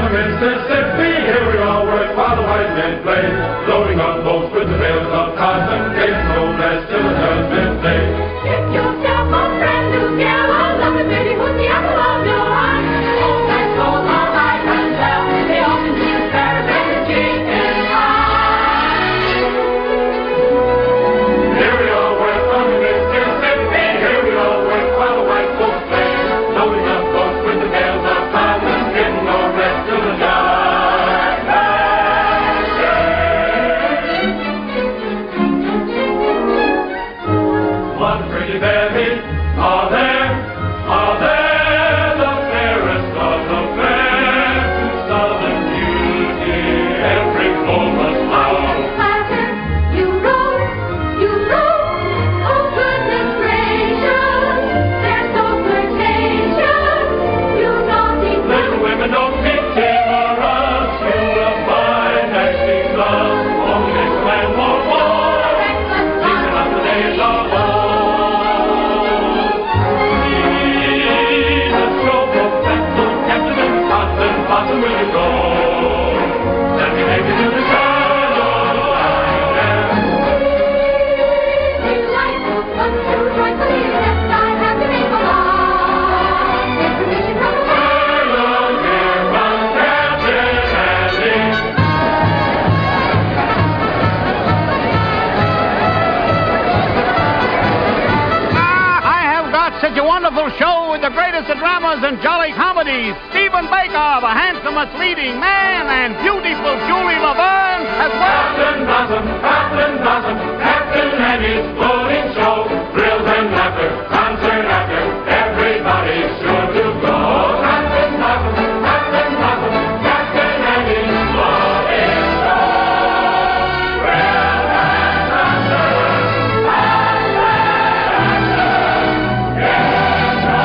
the Mississippi, here we all work while the white men play, loading up boats with the bales of cotton, getting no rest till the judgment day. Get yourself a brand new gal, I love it, baby, with the apple of your eye. Old night clothes are high and well, they often seem very, very cheap and high. Here we all work on the Mississippi, here we all work while the white folks play, loading up boats with the bales of cotton, getting no rest till the judgment day. What pretty babies are there the fairest of the fair, to southern beauty, every chorus loud. Clatter, you roll, oh goodness gracious, they're so flirtatious, you naughty Little women don't be timorous, you will find that she's us, only makes a man more bold, even on the days of old. Jesus, show professor, Captain and Cotton, Cotton, will you go? Let me take you to the shadow island. delightful, but too joyfully except I have to make a lie. Information from the Hello, dear, from Captain Andy. I have got such a wonderful show with the greatest of dramas and jolly comedies. Stephen Baker, the handsomest leading man, and beautiful Julie Laverne as well. Captain Blossom, Captain Andy's floating show, thrills and laughter, concert after, everybody's sure to go. Captain Blossom, Captain Andy's floating show, thrills and laughter, concert after, get younger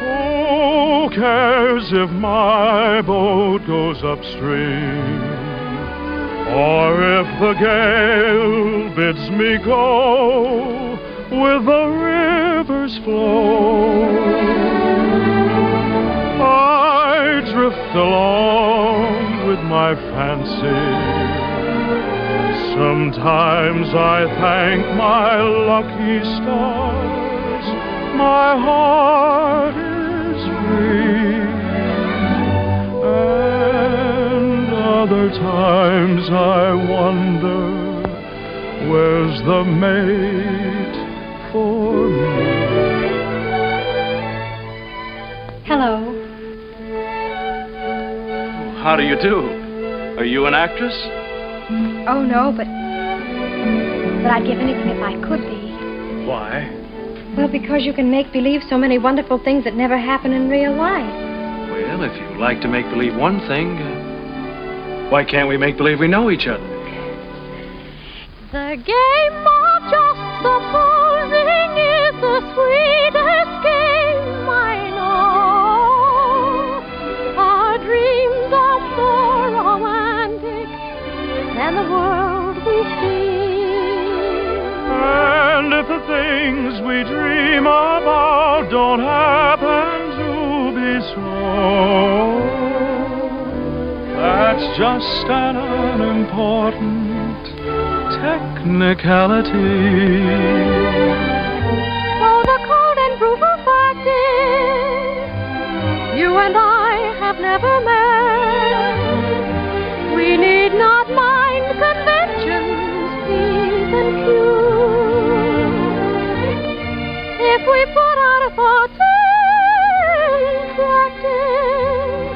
Who cares if my boat goes upstream, or if the gale bids me go with the river's flow? I drift along with my fancy. Sometimes I thank my lucky stars, my heart is free. And other times I wonder, where's the mate for me? Hello. How do you do? Are you an actress? Oh, no, but I'd give anything if I could be. Why? Well, because you can make believe so many wonderful things that never happen in real life. Well, if you like to make believe one thing, why can't we make believe we know each other? The game of just supposing is the sweetest game I know. Our dreams are more romantic than the world we see. And if the things we dream about don't happen to be so, that's just an unimportant technicality. So the cold and brutal fact is, you and I have never met. We need not mind conventions, P's and Q's. If we put out a in practice,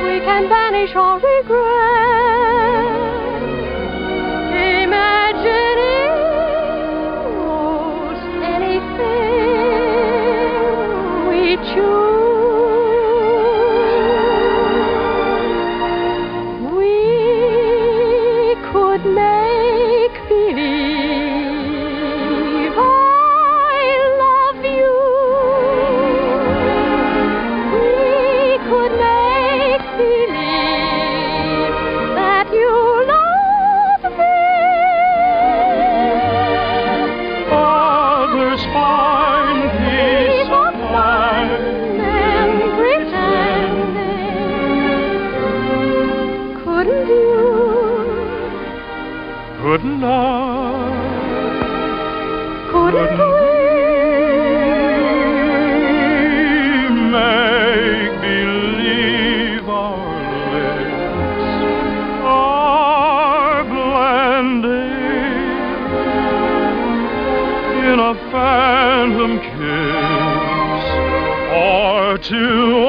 we can banish all regret. Imagining most anything we choose, we could make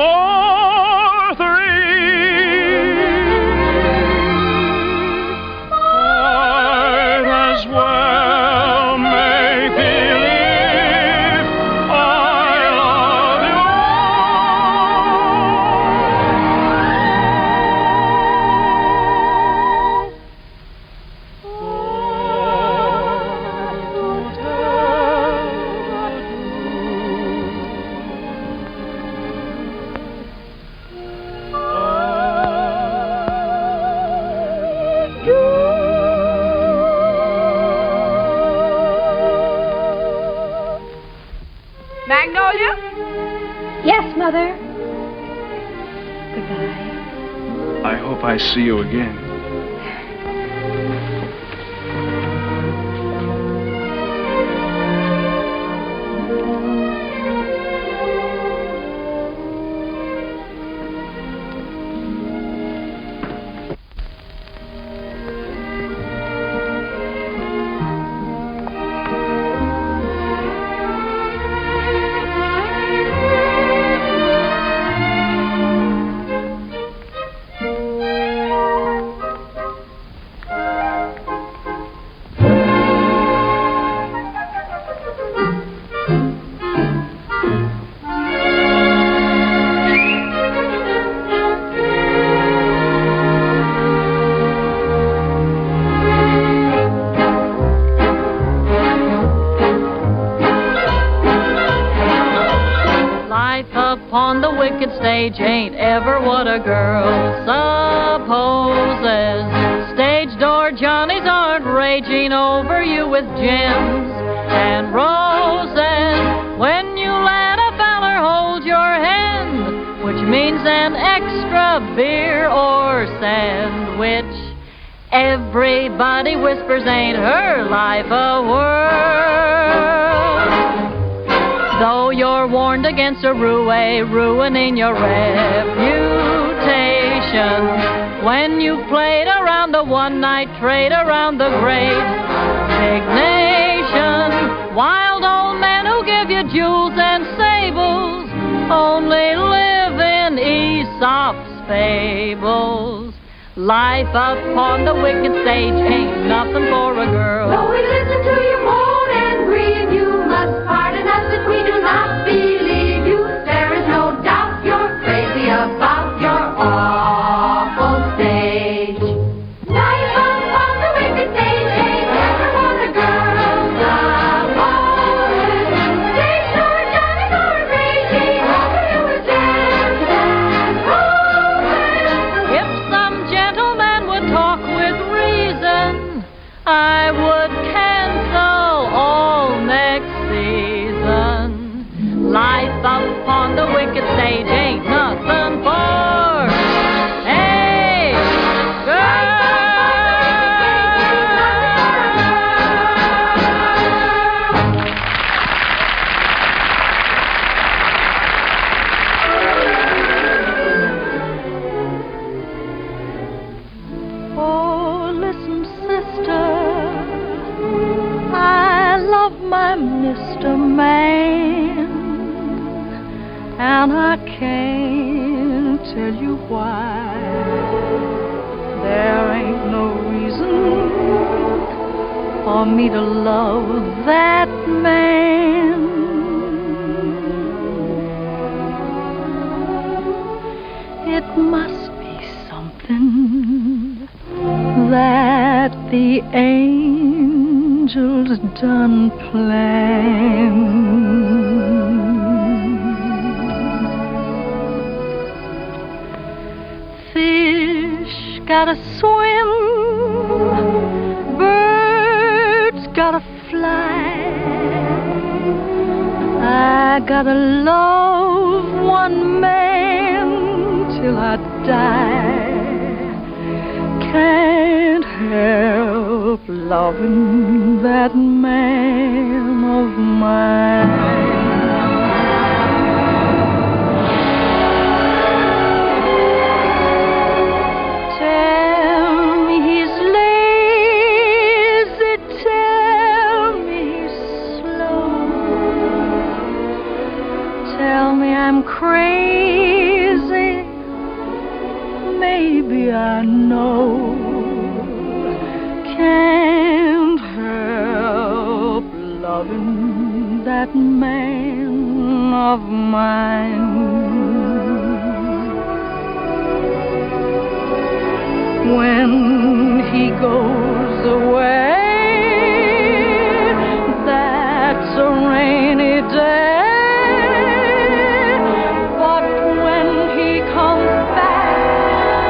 or three. Might as well make believe I love you. Magnolia? Yes, Mother. Goodbye. I hope I see you again. Upon the wicked stage ain't ever what a girl supposes. Stage door Johnnies aren't raging over you with gems and roses. When you let a feller hold your hand, which means an extra beer or sandwich, everybody whispers ain't her life a whirl. Though you're warned against a roue ruining your reputation, when you played around the one-night trade around the great big nation, wild old men who give you jewels and sables only live in Aesop's fables. Life upon the wicked stage ain't nothing for a girl. Though we listen to you moan and grieve, you must pardon us if we do not believe you. There is no doubt you're crazy about your awful stage. Life upon the wicked stage ain't never what a girl supposes. Stage door Johnnies are raging over you with gems and roses. If some gentleman would talk with reason, I would cancel all next season. Life upon the wicked stage ain't nothing for a girl. Oh, listen, sister, I love my Mr. Man, and I can't tell you why. There ain't no reason for me to love that man. It must be something that the angels done planned. Fish gotta swim, birds gotta fly. I gotta love one man till I die. Can't help loving that man of mine. Tell me he's lazy, tell me he's slow, tell me I'm crazy goes away. That's a rainy day. But when he comes back,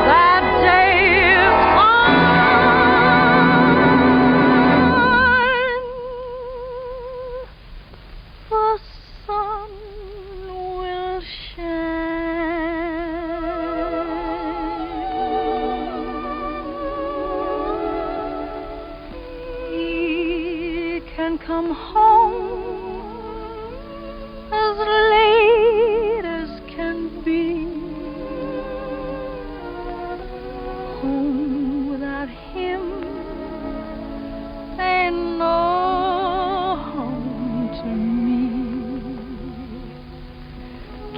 that day is mine. The sun will shine. He can come home as late as can be. Home without him ain't no home to me.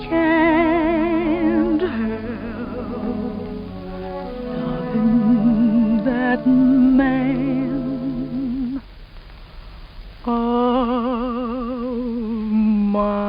Can't help loving that man of mine.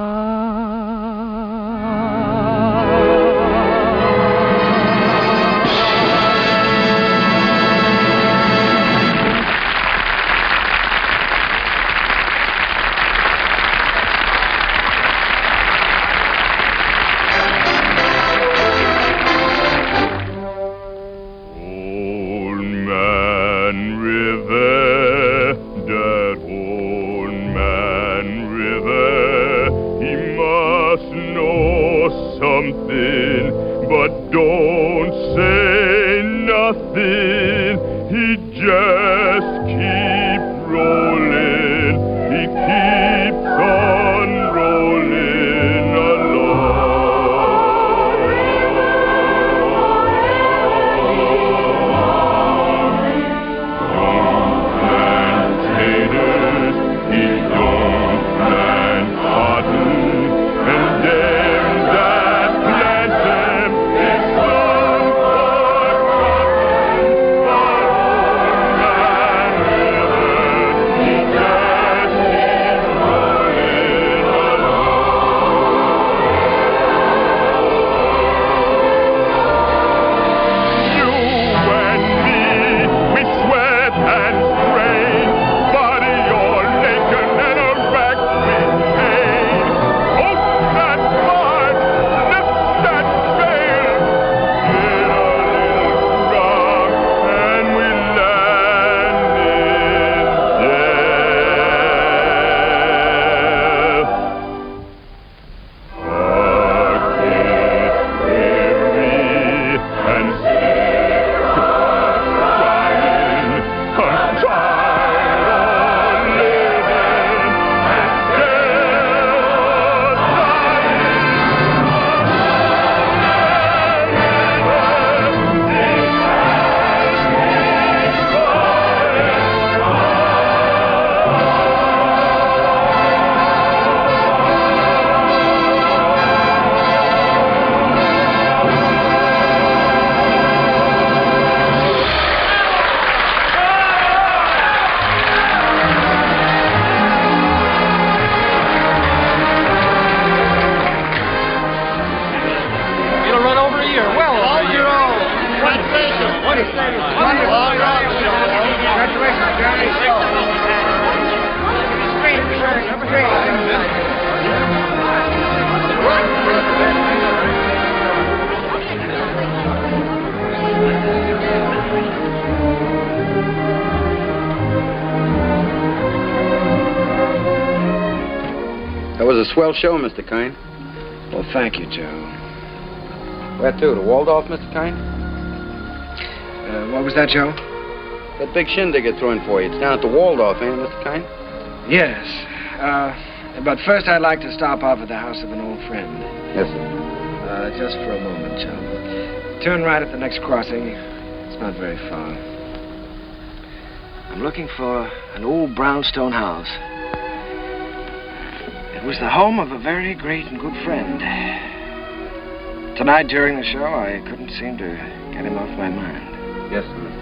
Old Man River, that old man River, he must know something, but don't say nothing. He just keep rolling, he keeps on rolling Plantators, he don't plant cotton, and them that plant them is unforgotten. But old man River, he just keeps rolling You and me, we sweat and strain, body all naked and a rack with pain. Hope that march, lift that veil, get a little rock, and we land in death. Heart gets weary and sick of trying. I'm tired of living and still It'll run over a year. Well, over a year. Congratulations. What do you say? Wonderful. Congratulations, Johnny. That was a swell show, Mr. Kern. Well, thank you, Joe. Where to? The Waldorf, Mr. Kern? What was that, Joe? That big shindig you're throwing for you. It's down at the Waldorf, ain't it, Mr. Kern? Yes. But first I'd like to stop off at the house of an old friend. Yes, sir. Just for a moment, Joe. Turn right at the next crossing. It's not very far. I'm looking for an old brownstone house. It was the home of a very great and good friend. Tonight during the show, I couldn't seem to get him off my mind. Yes, sir, Mr.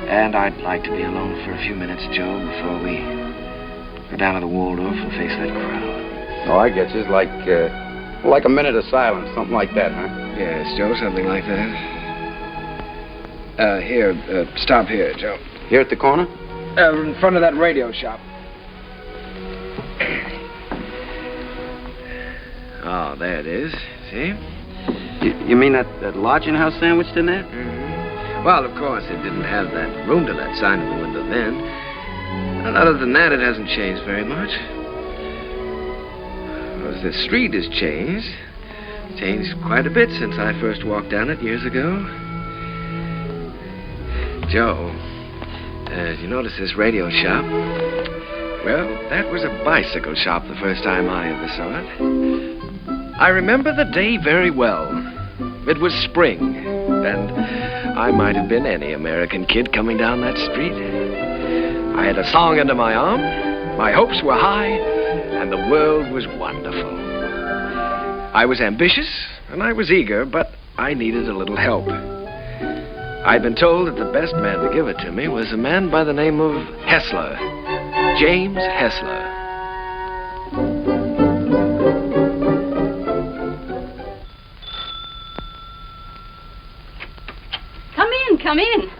And I'd like to be alone for a few minutes, Joe, before we go down to the Waldorf and face that crowd. Oh, I get you. It's like a minute of silence, something like that, huh? Yes, Joe, something like that. Stop here, Joe. Here at the corner? In front of that radio shop. Oh, there it is. See? You mean that lodging house sandwiched in there? Mm-hmm. Well, of course, it didn't have that room to let sign in the window then. And other than that, it hasn't changed very much. Well, the street has changed. Changed quite a bit since I first walked down it years ago. Joe, you notice this radio shop? Well, that was a bicycle shop the first time I ever saw it. I remember the day very well. It was spring, and I might have been any American kid coming down that street. I had a song under my arm, my hopes were high, and the world was wonderful. I was ambitious, and I was eager, but I needed a little help. I'd been told that the best man to give it to me was a man by the name of Hessler, James Hessler. Come in.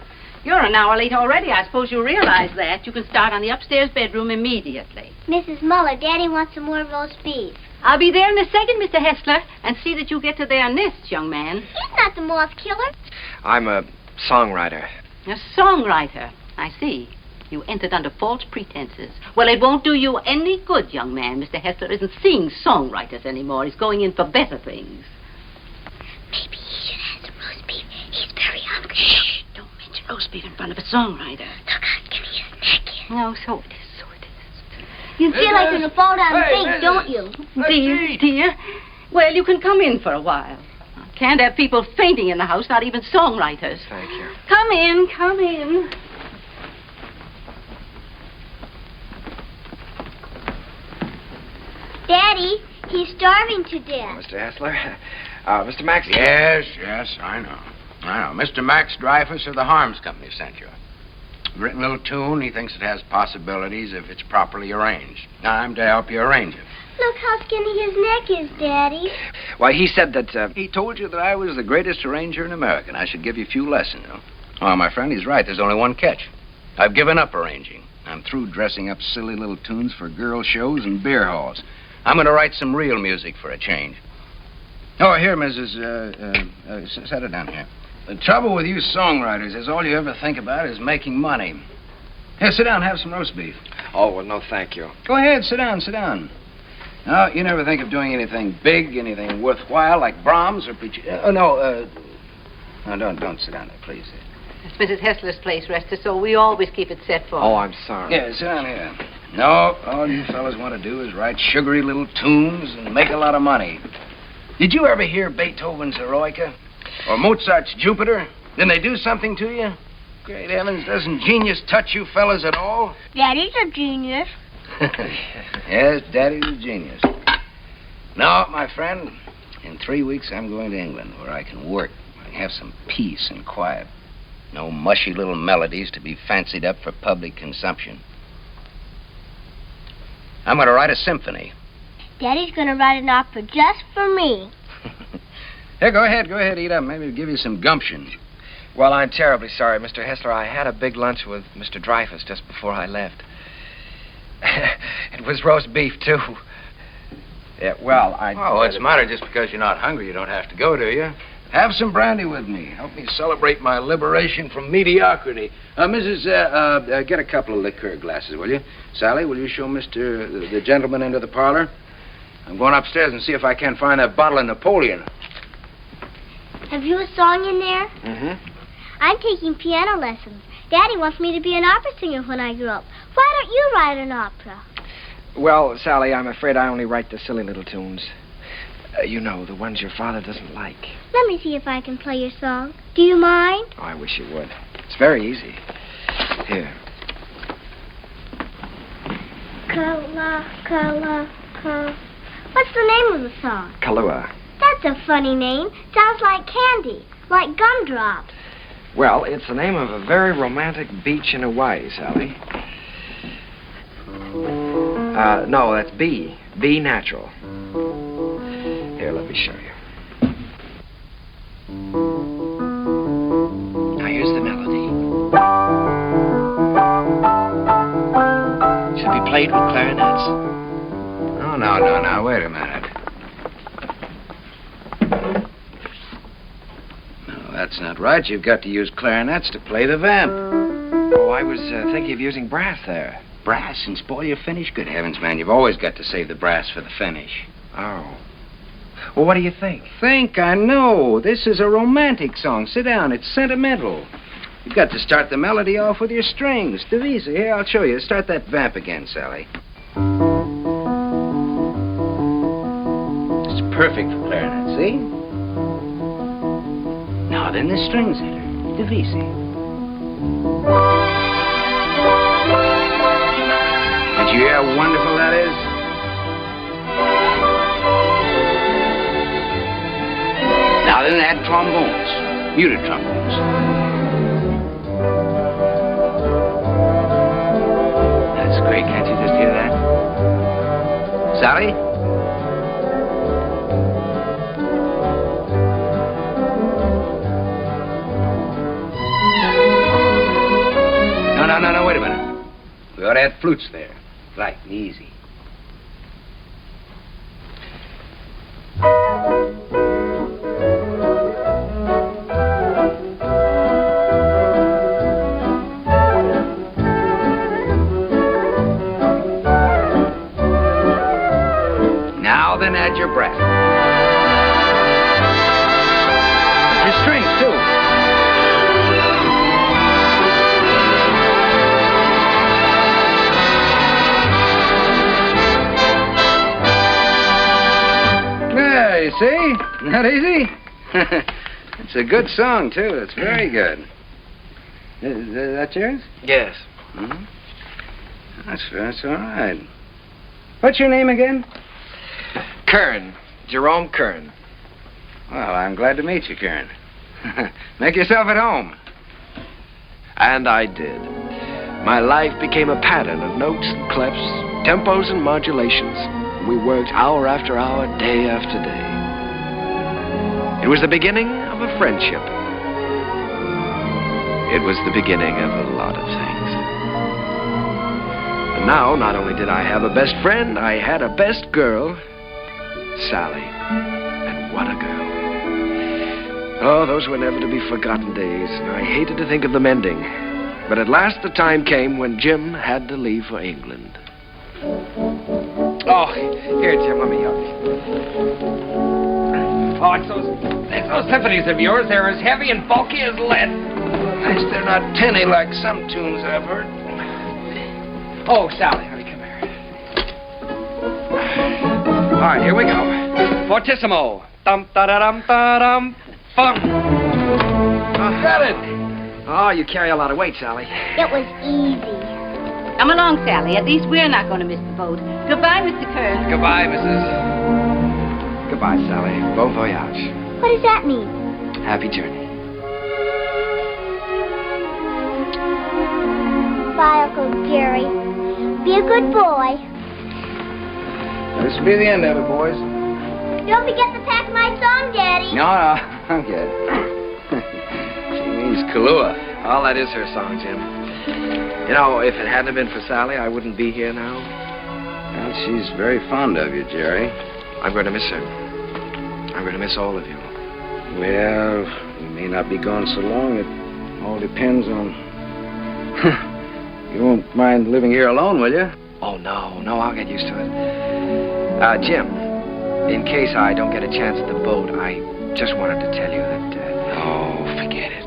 You're an hour late already. I suppose you realize that. You can start on the upstairs bedroom immediately. Mrs. Muller, Daddy wants some more roast beef. I'll be there in a second, Mr. Hessler, and see that you get to their nests, young man. He's not the moth killer. I'm a songwriter. A songwriter. I see. You entered under false pretenses. Well, it won't do you any good, young man. Mr. Hessler isn't seeing songwriters anymore. He's going in for better things. Maybe he should have some roast beef. He's very hungry. Shh! Don't mention roast beef in front of a songwriter. Look, I'm giving you a snack here. No, so it is, so it is. You feel like you're going to fall down the sink, don't you? Dear. Well, you can come in for a while. Can't have people fainting in the house, not even songwriters. Thank you. Come in, come in. Daddy, he's starving to death. Mr. Hessler? Mr. Max? Yes, I know. Mr. Max Dreyfus of the Harms Company sent you. Written a little tune. He thinks it has possibilities if it's properly arranged. I'm to help you arrange it. Look how skinny his neck is, Daddy. Why, he said that, He told you that I was the greatest arranger in America, and I should give you a few lessons. Well, my friend, he's right. There's only one catch. I've given up arranging. I'm through dressing up silly little tunes for girl shows and beer halls. I'm going to write some real music for a change. Oh, here, Mrs. Set it down here. The trouble with you songwriters is all you ever think about is making money. Here, sit down, have some roast beef. Oh, well, no, thank you. Go ahead, sit down. No, you never think of doing anything big, anything worthwhile, like Brahms or Puccini. No, don't sit down there, please. It's Mrs. Hessler's place, rest her soul. We always keep it set for her. Oh, I'm sorry. Yeah, sit down here. No, all you fellas want to do is write sugary little tunes and make a lot of money. Did you ever hear Beethoven's Eroica? Or Mozart's Jupiter? Didn't they do something to you? Great heavens, doesn't genius touch you fellas at all? Daddy's a genius. Yes, Daddy's a genius. No, my friend, in 3 weeks I'm going to England where I can work. I can have some peace and quiet. No mushy little melodies to be fancied up for public consumption. I'm going to write a symphony. Daddy's going to write an opera just for me. Here, go ahead, eat up. Maybe it'll give you some gumption. Well, I'm terribly sorry, Mr. Hessler. I had a big lunch with Mr. Dreyfus just before I left. It was roast beef, too. Yeah, well, Oh, what's the matter? Just because you're not hungry, you don't have to go, do you? Have some brandy with me. Help me celebrate my liberation from mediocrity. Mrs., get a couple of liqueur glasses, will you? Sally, will you show the gentleman into the parlor? I'm going upstairs and see if I can find that bottle of Napoleon. Have you a song in there? Mm-hmm. I'm taking piano lessons. Daddy wants me to be an opera singer when I grow up. Why don't you write an opera? Well, Sally, I'm afraid I only write the silly little tunes. You know, the ones your father doesn't like. Let me see if I can play your song. Do you mind? Oh, I wish you would. It's very easy. Here. What's the name of the song? Kahlua. That's a funny name. Sounds like candy, like gumdrops. Well, it's the name of a very romantic beach in Hawaii, Sally. No, that's B. B natural. Here, let me show you. Now, here's the melody. That's not right. You've got to use clarinets to play the vamp. Oh, I was thinking of using brass there. Brass and spoil your finish? Good heavens, man, you've always got to save the brass for the finish. Oh. Well, what do you think? Think? I know. This is a romantic song. Sit down. It's sentimental. You've got to start the melody off with your strings. Devisa, here, I'll show you. Start that vamp again, Sally. It's perfect for clarinet, see? Now then, the strings enter. Devisa. Did you hear how wonderful that is? Now then, add trombones. Muted trombones. That's great. Can't you just hear that? Sally? No, wait a minute. We ought to add flutes there. Light and easy. Now then, add your brass. Your strings, too. You see? Not easy? It's a good song, too. It's very good. Is that yours? Yes. Mm-hmm. That's all right. What's your name again? Kern. Jerome Kern. Well, I'm glad to meet you, Kern. Make yourself at home. And I did. My life became a pattern of notes and clefs, tempos and modulations. We worked hour after hour, day after day. It was the beginning of a friendship. It was the beginning of a lot of things. And now, not only did I have a best friend, I had a best girl, Sally. And what a girl. Oh, those were never to be forgotten days, and I hated to think of them ending. But at last the time came when Jim had to leave for England. Oh, here, Jim, let me help you. Oh, it's those symphonies of yours. They're as heavy and bulky as lead. Nice they're not tinny like some tunes I've heard. Oh, Sally, honey, come here. All right, here we go. Fortissimo. Dum-da-da-dum-da-dum. Bum. Got it. Oh, you carry a lot of weight, Sally. It was easy. Come along, Sally. At least we're not going to miss the boat. Goodbye, Mr. Kern. Goodbye, Mrs. Goodbye, Sally. Bon voyage. What does that mean? Happy journey. Bye, Uncle Jerry. Be a good boy. This will be the end of it, boys. Don't forget to pack my song, Daddy. No, I'm good. She means Kahlua. Well, that is her song, Jim. You know, if it hadn't been for Sally, I wouldn't be here now. Well, she's very fond of you, Jerry. I'm going to miss her. I'm going to miss all of you. Well, we may not be gone so long. It all depends on... You won't mind living here alone, will you? Oh, no, I'll get used to it. Jim, in case I don't get a chance at the boat, I just wanted to tell you that... Oh, forget it.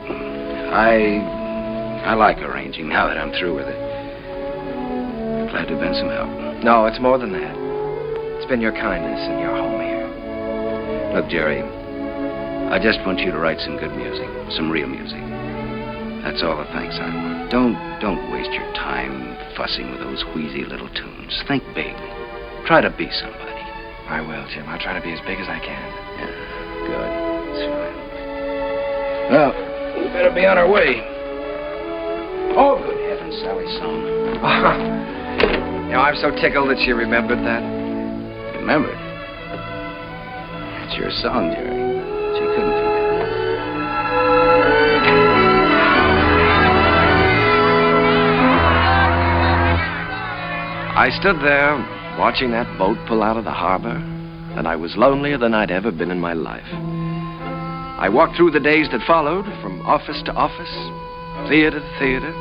I like arranging now that I'm through with it. Glad to have been some help. No, it's more than that. It's been your kindness and your home here. Look, Jerry, I just want you to write some good music, some real music. That's all the thanks I want. Don't waste your time fussing with those wheezy little tunes. Think big. Try to be somebody. I will, Jim. I'll try to be as big as I can. Yeah, good. That's fine. Well, we better be on our way. Oh, good heavens, Sally's song. You know, I'm so tickled that she remembered that. Remembered? It's your song, Jerry. She couldn't forget it. I stood there watching that boat pull out of the harbor, and I was lonelier than I'd ever been in my life. I walked through the days that followed, from office to office, theater to theater,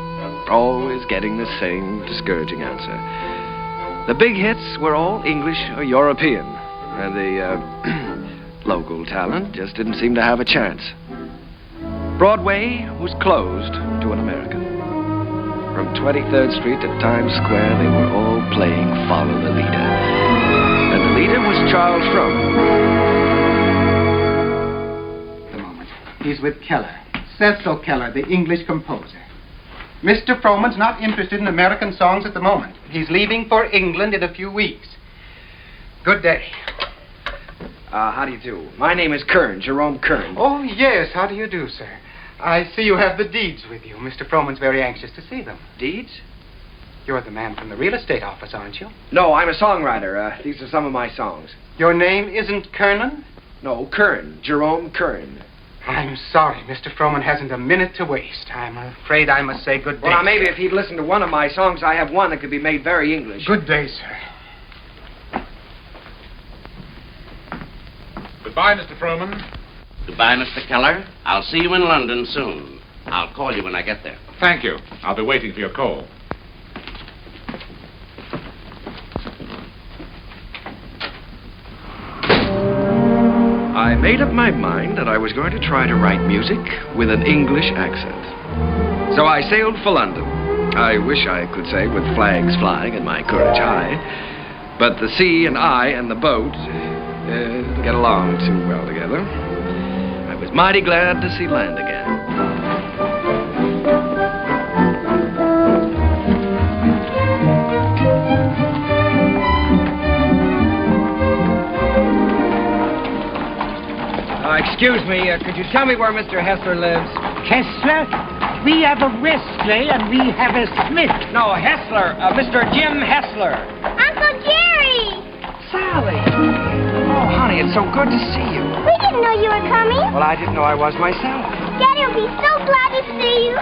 always getting the same discouraging answer. The big hits were all English or European, and the local talent just didn't seem to have a chance. Broadway was closed to an American. From 23rd Street to Times Square, they were all playing Follow the Leader. And the leader was Charles Fromm. He's with Keller. Cecil Keller, the English composer. Mr. Frohman's not interested in American songs at the moment. He's leaving for England in a few weeks. Good day. How do you do? My name is Kern, Jerome Kern. Oh, yes. How do you do, sir? I see you have the deeds with you. Mr. Frohman's very anxious to see them. Deeds? You're the man from the real estate office, aren't you? No, I'm a songwriter. These are some of my songs. Your name isn't Kernan? No, Kern. Jerome Kern. I'm sorry. Mr. Frohman hasn't a minute to waste. I'm afraid I must say good day. Well, now, maybe if he'd listened to one of my songs, I have one that could be made very English. Good day, sir. Goodbye, Mr. Frohman. Goodbye, Mr. Keller. I'll see you in London soon. I'll call you when I get there. Thank you. I'll be waiting for your call. I made up my mind that I was going to try to write music with an English accent. So I sailed for London. I wish I could say with flags flying and my courage high. But the sea and I and the boat didn't get along too well together. I was mighty glad to see land again. Excuse me, could you tell me where Mr. Hessler lives? Hessler? We have a Wesley and we have a Smith. No, Hessler. Mr. Jim Hessler. Uncle Jerry! Sally! Oh, honey, it's so good to see you. We didn't know you were coming. Well, I didn't know I was myself. Daddy will be so glad to see you.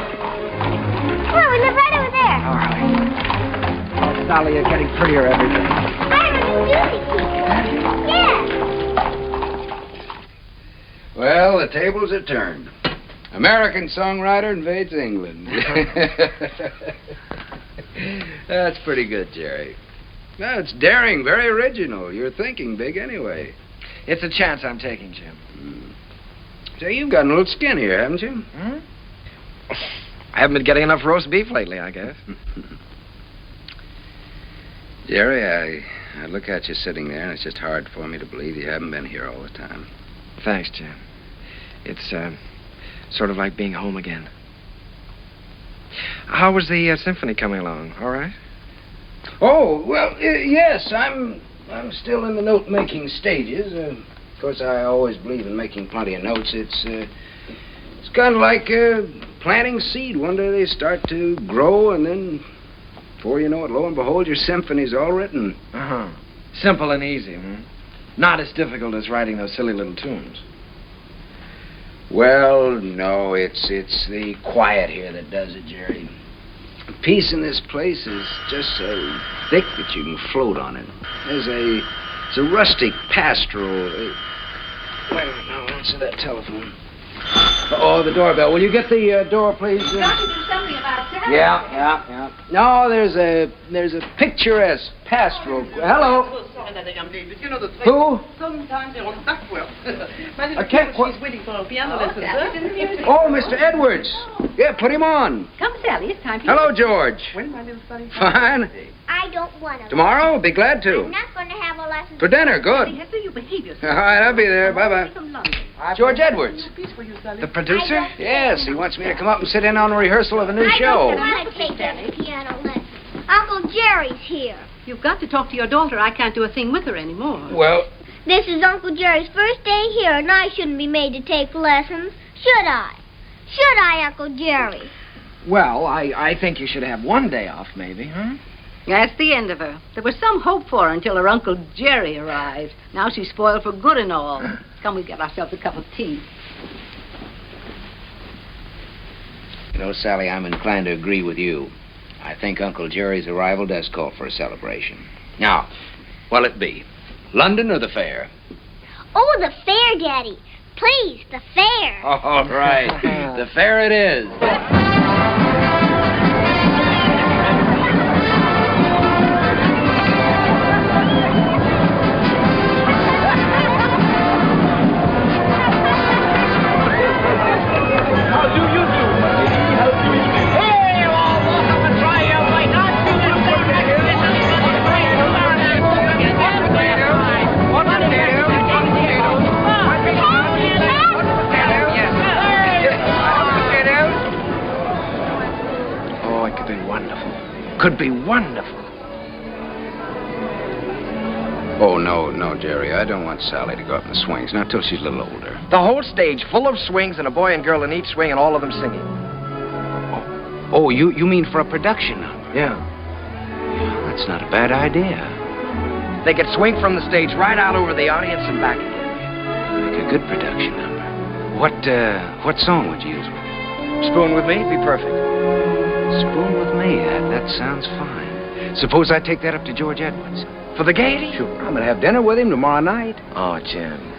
Come on, we live right over there. All right. Oh, Sally, you're getting prettier every day. I have a new music teacher. Yeah. Well, the tables are turned. American songwriter invades England. That's pretty good, Jerry. Well, it's daring, very original. You're thinking big anyway. It's a chance I'm taking, Jim. So you've gotten a little skin here, haven't you? Hmm? I haven't been getting enough roast beef lately, I guess. Jerry, I look at you sitting there, and it's just hard for me to believe you haven't been here all the time. Thanks, Jim. It's sort of like being home again. How was the symphony coming along? All right? Oh, well, yes, I'm still in the note-making stages. Of course, I always believe in making plenty of notes. It's kind of like planting seed. One day they start to grow, and then, before you know it, lo and behold, your symphony's all written. Uh-huh. Simple and easy, hmm? Not as difficult as writing those silly little tunes. Well, no, it's the quiet here that does it, Jerry. Peace in this place is just so thick that you can float on it. It's a rustic pastoral. Wait a minute, now, answer that telephone. Oh, the doorbell. Will you get the door, please? You've got to do something about that. Yeah. No, there's a picturesque pastoral. Hello. You know the train. Who? Sometimes they're on backward. I can't. She's waiting for a piano lesson, sir. Oh, Mr. Edwards. Yeah, put him on. Come, Sally, it's time for Hello, George. When, my little Sally? Fine. I don't want to. Tomorrow? Be glad to. I'm not going to have a lesson. For dinner, good. Hester, you behave yourself. All right, I'll be there. Bye-bye. George Edwards. The producer? Yes, he wants me to come up and sit in on a rehearsal of a new I show. don't want to take that piano lesson. Uncle Jerry's here. You've got to talk to your daughter. I can't do a thing with her anymore. Well, this is Uncle Jerry's first day here, and I shouldn't be made to take lessons. Should I? Should I, Uncle Jerry? Well, I think you should have one day off, maybe, huh? That's the end of her. There was some hope for her until her Uncle Jerry arrived. Now she's spoiled for good and all. Come, we get ourselves a cup of tea. you know, Sally, I'm inclined to agree with you. I think Uncle Jerry's arrival does call for a celebration. Now, what'll it be? London or the fair? Oh, the fair, Daddy. Please, the fair. All right. The fair it is. Could be wonderful. Oh, no, Jerry. I don't want Sally to go up in the swings. Not till she's a little older. The whole stage full of swings and a boy and girl in each swing and all of them singing. Oh, you mean for a production number? Yeah. That's not a bad idea. They could swing from the stage right out over the audience and back again. Make a good production number. What song would you use with it? Spoon with Me, be perfect. Spoon with Me, that sounds fine. Suppose I take that up to George Edwards. For the Gaiety? Sure, I'm going to have dinner with him tomorrow night. Oh, Jim.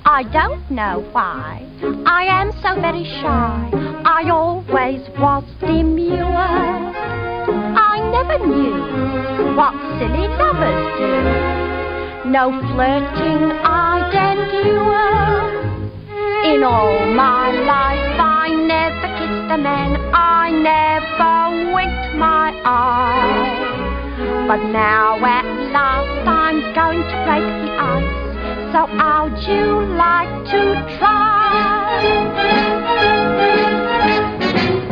I don't know why I am so very shy. I always was demure. I never knew what silly lovers do. No flirting I'd endure. In all my life I never kissed a man. I never winked my eye. But now at last I'm going to break the ice. So how'd you like to try?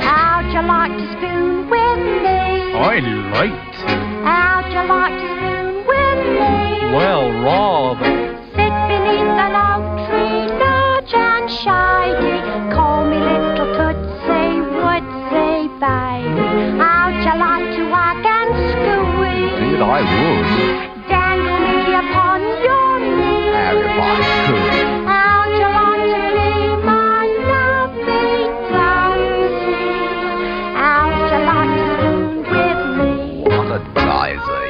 How'd you like to spoon with me? I liked. How'd you like to spoon with me? Well, rather. Sit beneath an oak tree, large and shady. Call me little Tootsie Woodsy baby. How'd you like to hug and squeeze? Indeed, I would. Dangle me upon your knee. How if I could. How'd you like to be my lovely darling? How'd you like to spoon with me? What a daisy.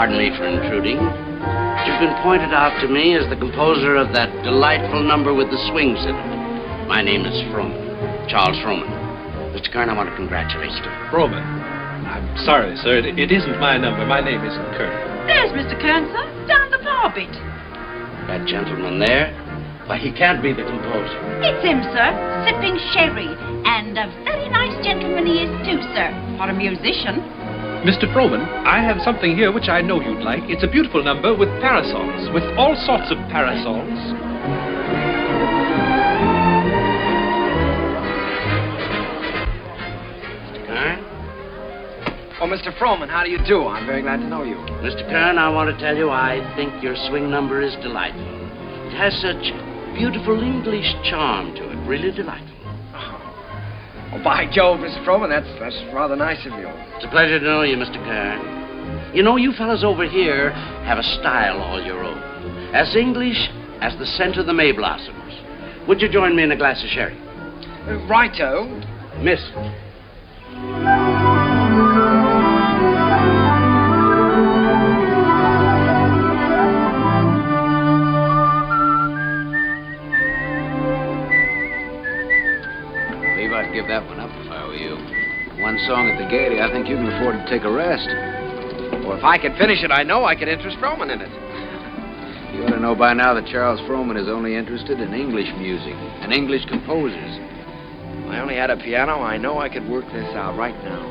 Pardon me for intruding. You've been pointed out to me as the composer of that delightful number with the swings in it. My name is Froman, Charles Froman. Mr. Kern, I want to congratulate you. Froman? I'm sorry, sir. It isn't my number. My name isn't Kern. There's Mr. Kern, sir, down the bar bit. That gentleman there? Why, he can't be the composer. It's him, sir, sipping sherry. And a very nice gentleman he is, too, sir, for a musician. Mr. Froman, I have something here which I know you'd like. It's a beautiful number with parasols, with all sorts of parasols. Oh, Mr. Froman, how do you do? I'm very glad to know you. Mr. Kern, I want to tell you I think your swing number is delightful. It has such beautiful English charm to it. Really delightful. Oh, by Jove, Mr. Froman, that's rather nice of you. It's a pleasure to know you, Mr. Kern. You know, you fellas over here have a style all your own. As English as the scent of the May blossoms. Would you join me in a glass of sherry? Righto. Miss. I'd give that one up if I were you. One song at the Gaiety, I think you can afford to take a rest. Well, if I could finish it, I know I could interest Froman in it. You ought to know by now that Charles Froman is only interested in English music and English composers. If I only had a piano, I know I could work this out right now.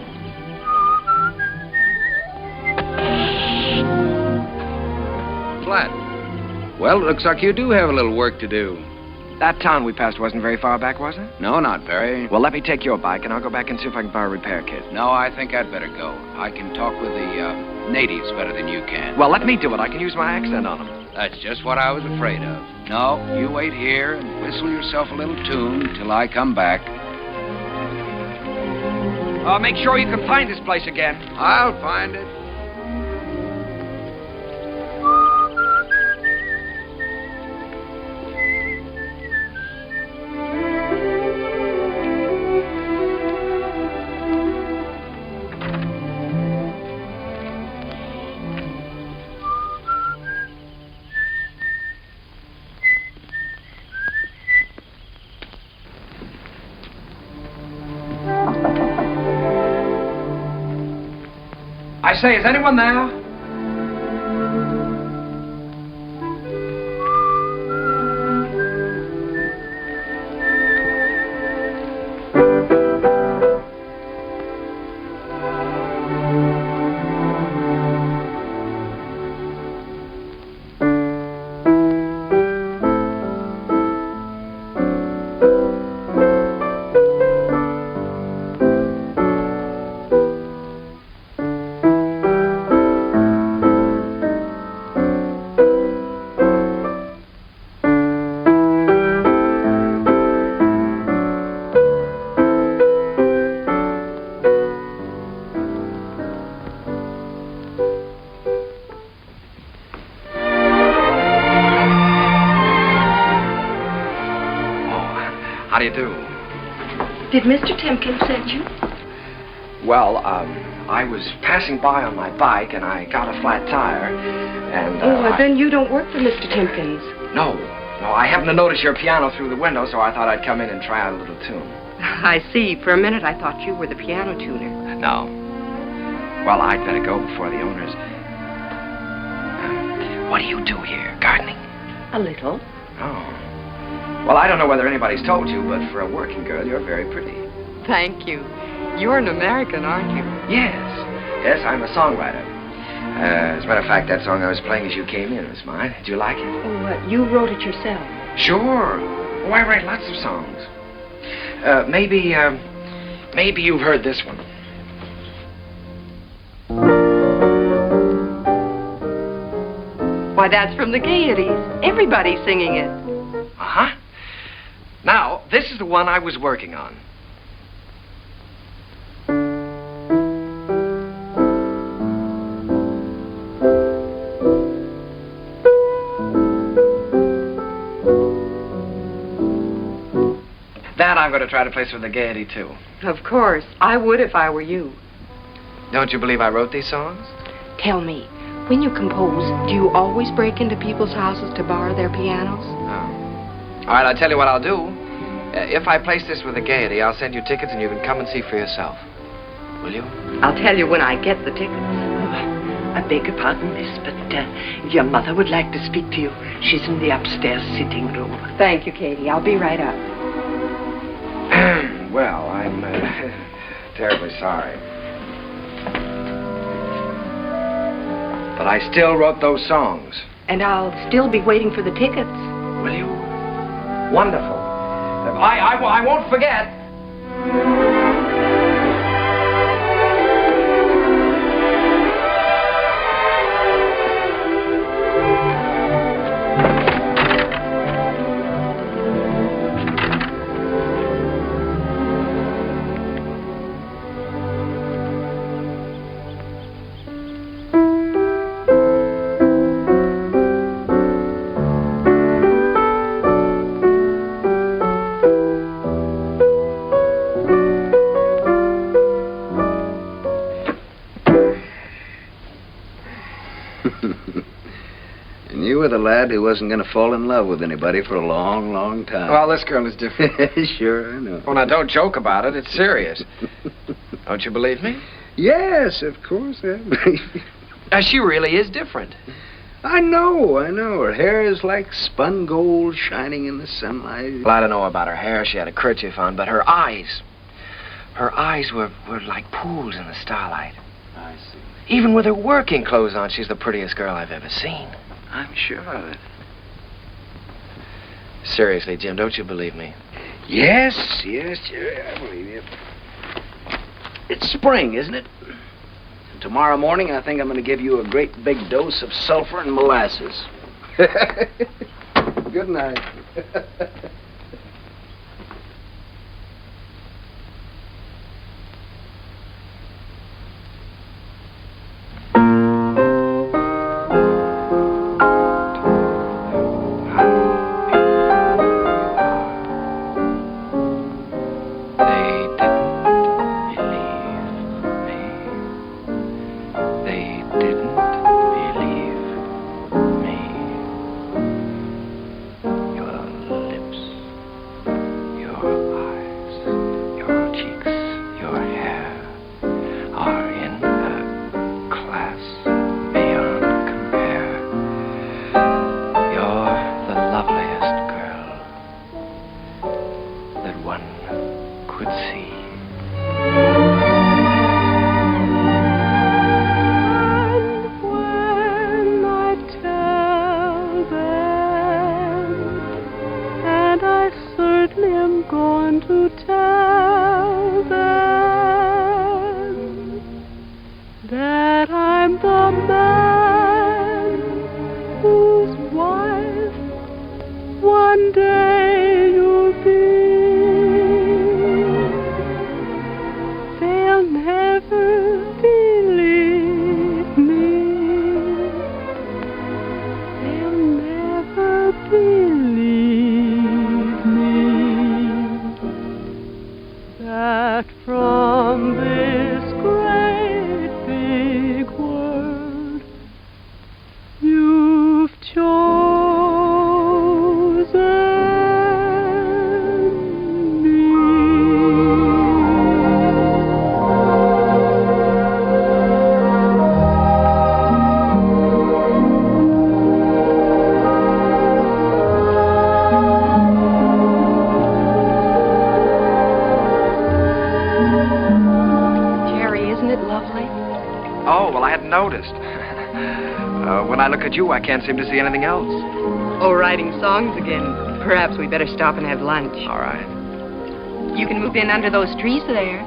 Flat. Well, it looks like you do have a little work to do. That town we passed wasn't very far back, was it? No, not very. Well, let me take your bike, and I'll go back and see if I can borrow a repair kit. No, I think I'd better go. I can talk with the natives better than you can. Well, let me do it. I can use my accent on them. That's just what I was afraid of. No, you wait here and whistle yourself a little tune till I come back. Make sure you can find this place again. I'll find it. I say, is anyone there? How do you do? Did Mr. Timkins send you? Well, I was passing by on my bike, and I got a flat tire, and... Then you don't work for Mr. Timkins. No, I happened to notice your piano through the window, so I thought I'd come in and try out a little tune. I see. For a minute, I thought you were the piano tuner. No. Well, I'd better go before the owners... what do you do here? Gardening? A little. Oh. Well, I don't know whether anybody's told you, but for a working girl, you're very pretty. Thank you. You're an American, aren't you? Yes, I'm a songwriter. As a matter of fact, that song I was playing as you came in was mine. Did you like it? Oh, you wrote it yourself? Sure. Oh, I write lots of songs. Maybe you've heard this one. Why, that's from the Gaieties. Everybody's singing it. Uh-huh. Now, this is the one I was working on. That I'm going to try to place with the Gaiety, too. Of course. I would if I were you. Don't you believe I wrote these songs? Tell me, when you compose, do you always break into people's houses to borrow their pianos? Oh. All right, I'll tell you what I'll do. If I place this with the Gaiety, I'll send you tickets and you can come and see for yourself. Will you? I'll tell you when I get the tickets. I beg your pardon, miss, but your mother would like to speak to you. She's in the upstairs sitting room. Thank you, Katie. I'll be right up. Well, I'm terribly sorry. But I still wrote those songs. And I'll still be waiting for the tickets. Will you? Wonderful. I won't forget. lad who wasn't going to fall in love with anybody for a long, long time. Well, this girl is different. Sure, I know. Well, now, don't joke about it. It's serious. Don't you believe me? Yes, of course I believe you. Now, she really is different. I know. Her hair is like spun gold shining in the sunlight. Well, I don't know about her hair. She had a kerchief on, but her eyes were like pools in the starlight. I see. Even with her working clothes on, she's the prettiest girl I've ever seen. I'm sure of it. Seriously, Jim, don't you believe me? Yes, Jerry, I believe you. It's spring, isn't it? And tomorrow morning, I think I'm going to give you a great big dose of sulfur and molasses. Good night. When I look at you, I can't seem to see anything else. Oh, writing songs again. Perhaps we better stop and have lunch. All right. You can move in under those trees there.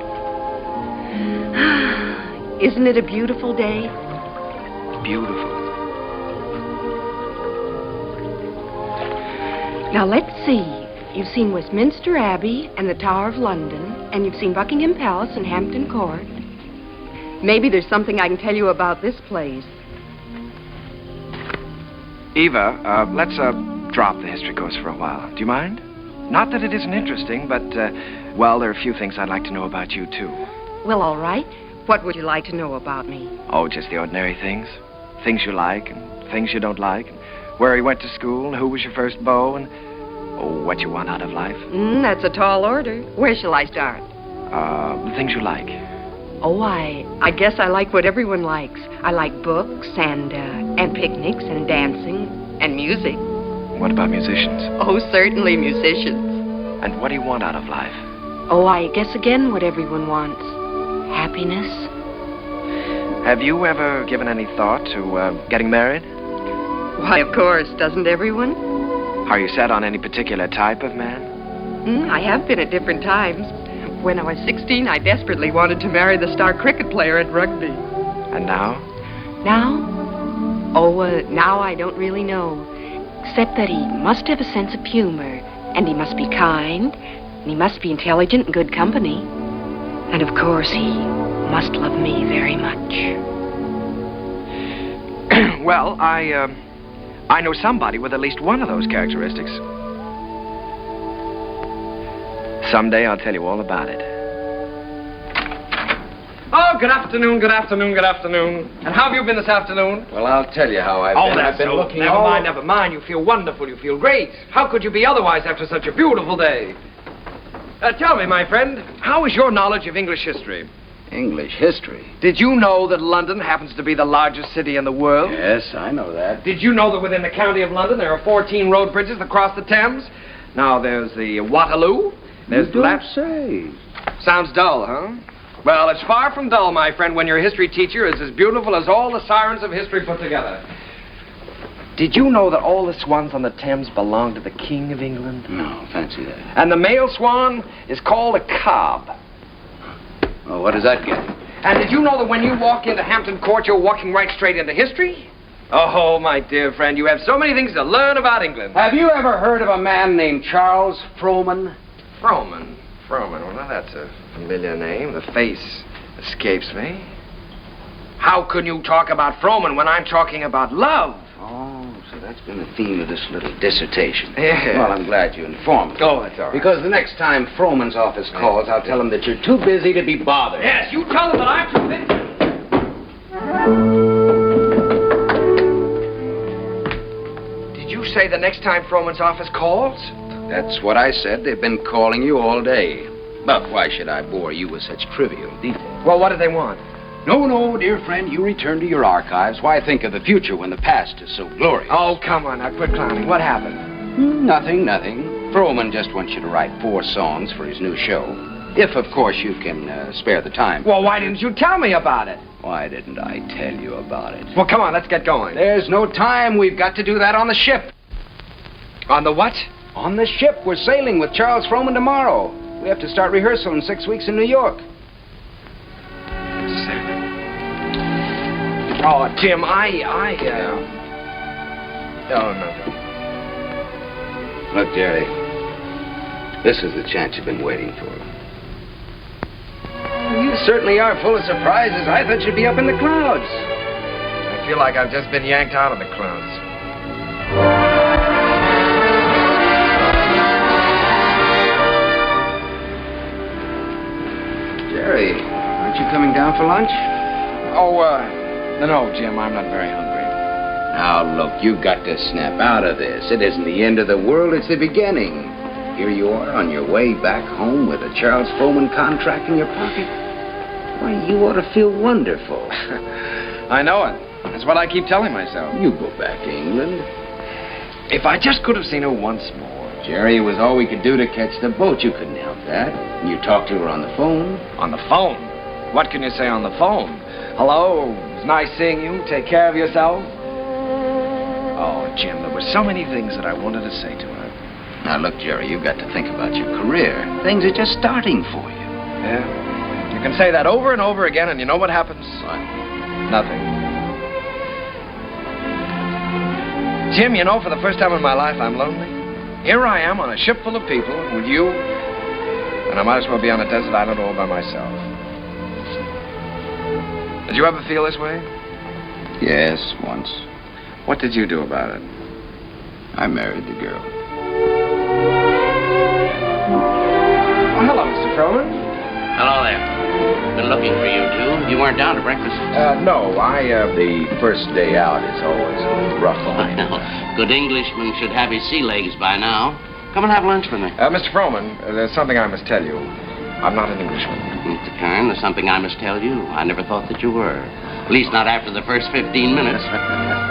Isn't it a beautiful day? Beautiful. Now, let's see. You've seen Westminster Abbey and the Tower of London, and you've seen Buckingham Palace and Hampton Court. Maybe there's something I can tell you about this place. Eva, let's drop the history course for a while. Do you mind? Not that it isn't interesting, but, well, there are a few things I'd like to know about you, too. Well, all right. What would you like to know about me? Oh, just the ordinary things. Things you like and things you don't like. And where you went to school and who was your first beau and, oh, what you want out of life. That's a tall order. Where shall I start? The things you like. Oh, I guess I like what everyone likes. I like books and picnics and dancing and music. What about musicians? Oh, certainly musicians. And what do you want out of life? Oh, I guess again what everyone wants. Happiness. Have you ever given any thought to getting married? Why, of course. Doesn't everyone? Are you set on any particular type of man? I have been at different times. When I was 16, I desperately wanted to marry the star cricket player at rugby. And now? Now? Oh, now I don't really know. Except that he must have a sense of humor, and he must be kind, and he must be intelligent and good company. And of course, he must love me very much. Well, I know somebody with at least one of those characteristics. Someday I'll tell you all about it. Oh, good afternoon, good afternoon, good afternoon. And how have you been this afternoon? Well, I'll tell you how I've been. I've been looking Never mind, never mind. You feel wonderful. You feel great. How could you be otherwise after such a beautiful day? Tell me, my friend, how is your knowledge of English history? English history? Did you know that London happens to be the largest city in the world? Yes, I know that. Did you know that within the county of London there are 14 road bridges that cross the Thames? Now, there's the Waterloo. There's You don't say. Sounds dull, huh? Well, it's far from dull, my friend, when your history teacher is as beautiful as all the sirens of history put together. Did you know that all the swans on the Thames belong to the King of England? No, fancy that. And the male swan is called a cob. Well, what does that get? And did you know that when you walk into Hampton Court, you're walking right straight into history? Oh, my dear friend, you have so many things to learn about England. Have you ever heard of a man named Charles Frohman? Frohman? Well, that's a familiar name. The face escapes me. How can you talk about Frohman when I'm talking about love? Oh, so that's been the theme of this little dissertation. Yeah. Well, I'm glad you informed me. Oh, that's all right. Because the next time Frohman's office calls, I'll tell him that you're too busy to be bothered. Yes, you tell him that I'm too busy. Did you say the next time Frohman's office calls? That's what I said. They've been calling you all day. But why should I bore you with such trivial details? Well, what do they want? No, dear friend, you return to your archives. Why think of the future when the past is so glorious? Oh, come on, now quit clowning. What happened? Nothing. Frohman just wants you to write 4 songs for his new show. If, of course, you can spare the time. Well, why didn't you tell me about it? Why didn't I tell you about it? Well, come on, let's get going. There's no time. We've got to do that on the ship. On the what? On the ship. We're sailing with Charles Frohman tomorrow. We have to start rehearsal in 6 weeks in New York. Oh, Jim, Oh, no. Look, Jerry, this is the chance you've been waiting for. You certainly are full of surprises. I thought you'd be up in the clouds. I feel like I've just been yanked out of the clouds. Jerry, aren't you coming down for lunch? Oh, no, Jim, I'm not very hungry. Now, look, you've got to snap out of this. It isn't the end of the world, it's the beginning. Here you are on your way back home with a Charles Frohman contract in your pocket. Why, you ought to feel wonderful. I know it. That's what I keep telling myself. You go back to England. If I just could have seen her once more. Jerry, it was all we could do to catch the boat. You couldn't help that. And you talked to her on the phone. On the phone? What can you say on the phone? Hello, it was nice seeing you. Take care of yourself. Oh, Jim, there were so many things that I wanted to say to her. Now, look, Jerry, you've got to think about your career. Things are just starting for you. Yeah? You can say that over and over again, and you know what happens? What? Nothing. Jim, you know, for the first time in my life, I'm lonely. Here I am on a ship full of people with you, and I might as well be on a desert island all by myself. Did you ever feel this way? Yes, once. What did you do about it? I married the girl. Oh, hello, Mr. Frohman. Hello there. Been looking for you, too. You weren't down to breakfast? No, the first day out is always a little rough on I know. Good Englishman should have his sea legs by now. Come and have lunch with me. Mr. Frohman, there's something I must tell you. I'm not an Englishman. Mr. Kern, there's something I must tell you. I never thought that you were. At least not after the first 15 minutes.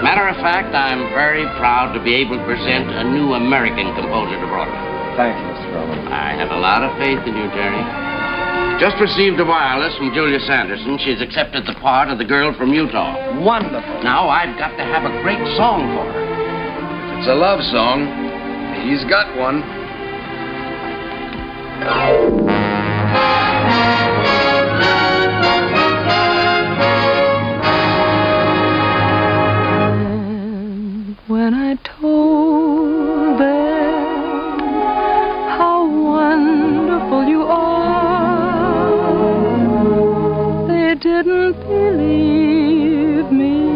Matter of fact, I'm very proud to be able to present a new American composer to Broadway. Thank you, Mr. Frohman. I have a lot of faith in you, Jerry. Just received a wireless from Julia Sanderson. She's accepted the part of the girl from Utah. Wonderful. Now I've got to have a great song for her. If it's a love song, he's got one. When I told them how wonderful you are, they didn't believe me.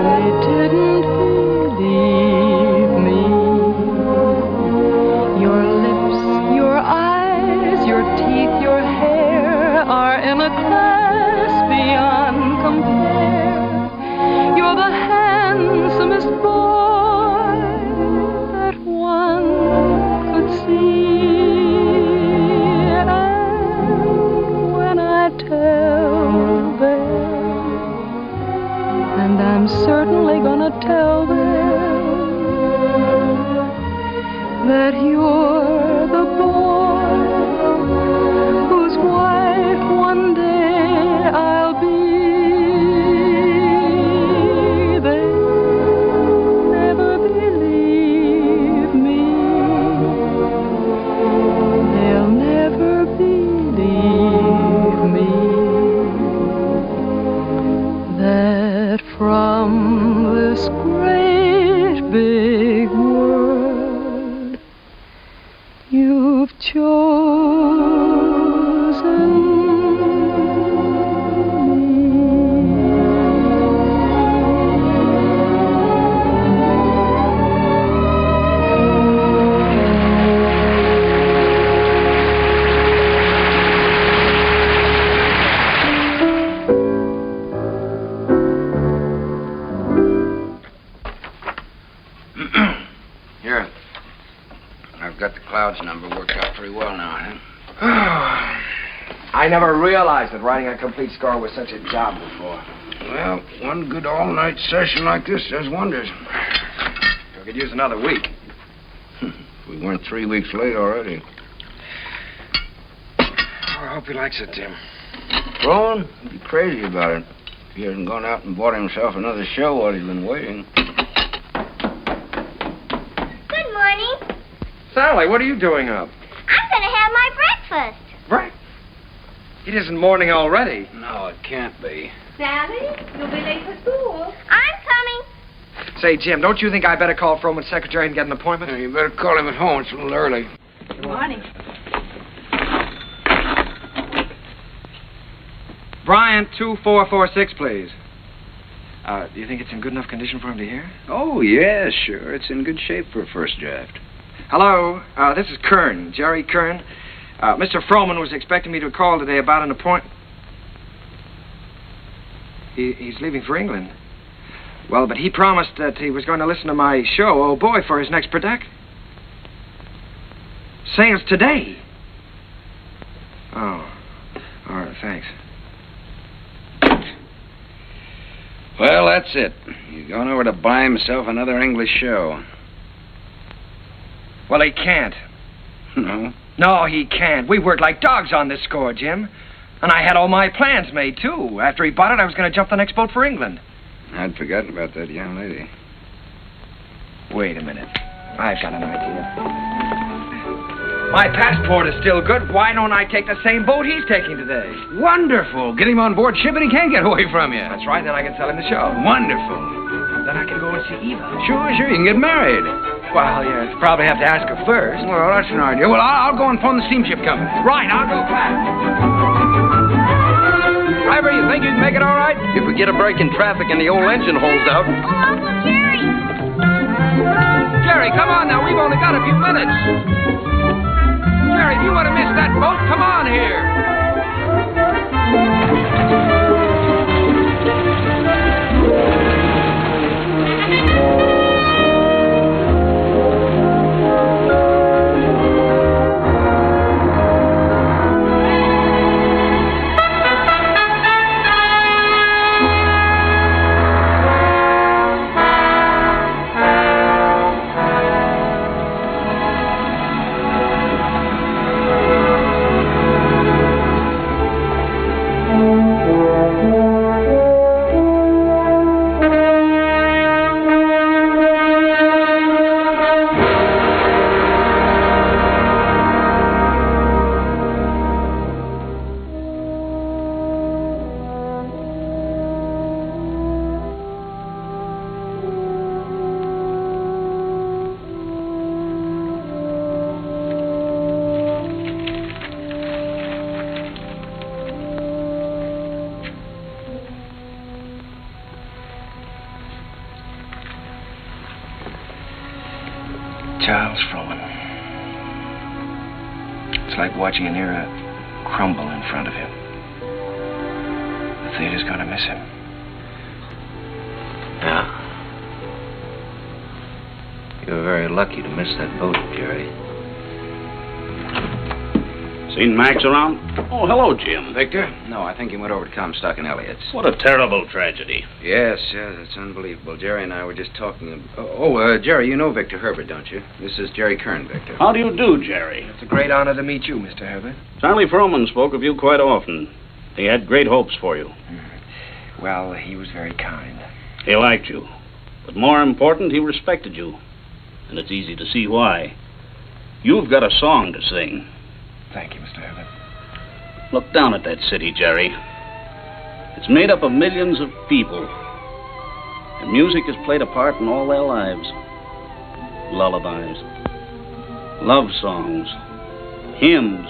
They didn't believe me. Your lips, your in a class beyond compare. You're the handsomest boy that one could see. And when I tell them, and I'm certainly gonna tell them, that you're the boy whose wife one day I'll be, they'll never believe me. They'll never believe me that from this great big world you've chosen Here. I've got the Clouds number worked out pretty well now, huh? I never realized that writing a complete score was such a job before. Well, one good all-night session like this does wonders. We could use another week. We weren't 3 weeks late already. Oh, I hope he likes it, Tim. Rowan, he'd be crazy about it. If he hasn't gone out and bought himself another show while he's been waiting. Good morning. Sally, what are you doing up? I'm going to have my breakfast. Right. It isn't morning already. No, it can't be. Sally, you'll be late for school. I'm coming. Say, Jim, don't you think I better call Froman's secretary and get an appointment? Yeah, you better call him at home. It's a little early. Good morning. Bryant, 2446, please. Do you think it's in good enough condition for him to hear? Oh, yeah, sure. It's in good shape for a first draft. Hello, this is Kern, Jerry Kern. Mr. Froman was expecting me to call today about an appointment. He's leaving for England. Well, but he promised that he was going to listen to my show, Oh Boy, for his next production. Sales today. Oh, all right, thanks. Well, that's it. He's gone over to buy himself another English show. Well, he can't. No? No, he can't. We worked like dogs on this score, Jim. And I had all my plans made, too. After he bought it, I was going to jump the next boat for England. I'd forgotten about that young lady. Wait a minute. I've got an idea. My passport is still good. Why don't I take the same boat he's taking today? Wonderful. Get him on board ship and he can't get away from you. That's right. Then I can sell him the show. Wonderful. Then I can go and see Eva. Sure. You can get married. Well, yeah, probably have to ask her first. Well, that's an idea. Well, I'll go and phone the steamship company. Right, I'll go back. Driver, you think you can make it all right? If we get a break in traffic and the old engine holds out. Oh, Uncle Jerry. Jerry, come on now. We've only got a few minutes. Jerry, if you want to miss that boat, come on here. Charles Froman. It's like watching an era crumble in front of him. The theater's going to miss him. Yeah. You were very lucky to miss that boat, Jerry. Seen Max around? Oh, hello, Jim. Victor? No, I think he went over to Comstock and Elliott's. What a terrible tragedy. Yes, it's unbelievable. Jerry and I were just talking. Jerry, you know Victor Herbert, don't you? This is Jerry Kern, Victor. How do you do, Jerry? It's a great honor to meet you, Mr. Herbert. Charlie Froman spoke of you quite often. He had great hopes for you. Well, he was very kind. He liked you. But more important, he respected you. And it's easy to see why. You've got a song to sing. Thank you, Mr. Herbert. Look down at that city, Jerry. It's made up of millions of people. And music has played a part in all their lives. Lullabies, love songs, hymns,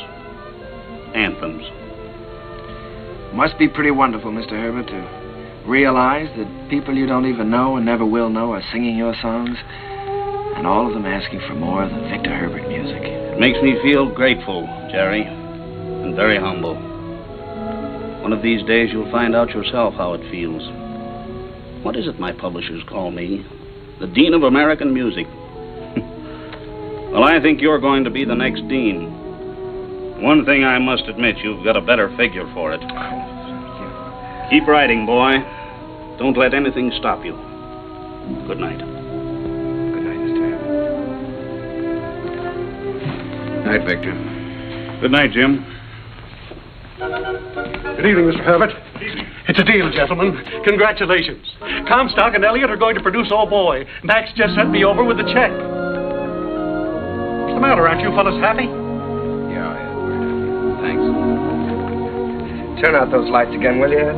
anthems. Must be pretty wonderful, Mr. Herbert, to realize that people you don't even know and never will know are singing your songs, and all of them asking for more of the Victor Herbert music. It makes me feel grateful, Jerry, and very humble. One of these days you'll find out yourself how it feels. What is it my publishers call me? The Dean of American Music. Well, I think you're going to be the next dean. One thing I must admit, you've got a better figure for it. Keep writing, boy. Don't let anything stop you. Good night. Good night, Mr. Herbert. Night, Victor. Good night, Jim. Good evening, Mr. Herbert. It's a deal, gentlemen. Congratulations. Comstock and Elliott are going to produce Oh Boy. Max just sent me over with the check. What's the matter? Aren't you fellas happy? Yeah, thanks. Turn out those lights again, will you?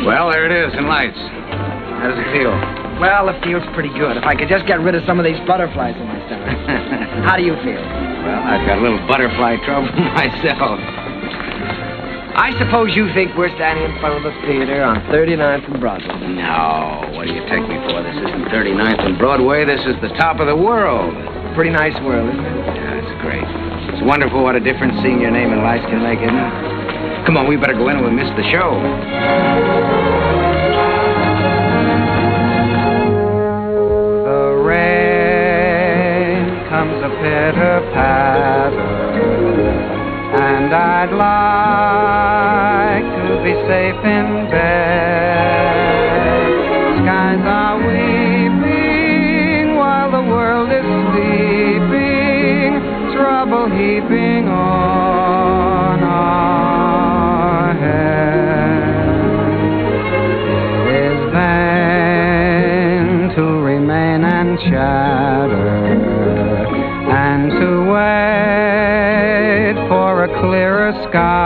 Well, there it is in lights. How does it feel? Well, it feels pretty good. If I could just get rid of some of these butterflies in my stomach. How do you feel? Well, I've got a little butterfly trouble myself. I suppose you think we're standing in front of the theater on 39th and Broadway. No, what do you take me for? This isn't 39th and Broadway. This is the top of the world. Pretty nice world, isn't it? Yeah, it's great. It's wonderful what a difference seeing your name in lights can make, isn't it? Come on, we better go in or we'll miss the show. The rain comes a pitter-patter, and I'd like to be safe in bed. Skies are weeping while the world is sleeping, trouble heaping on our heads. It is vain to remain and chatter, and to wait for a clearer sky.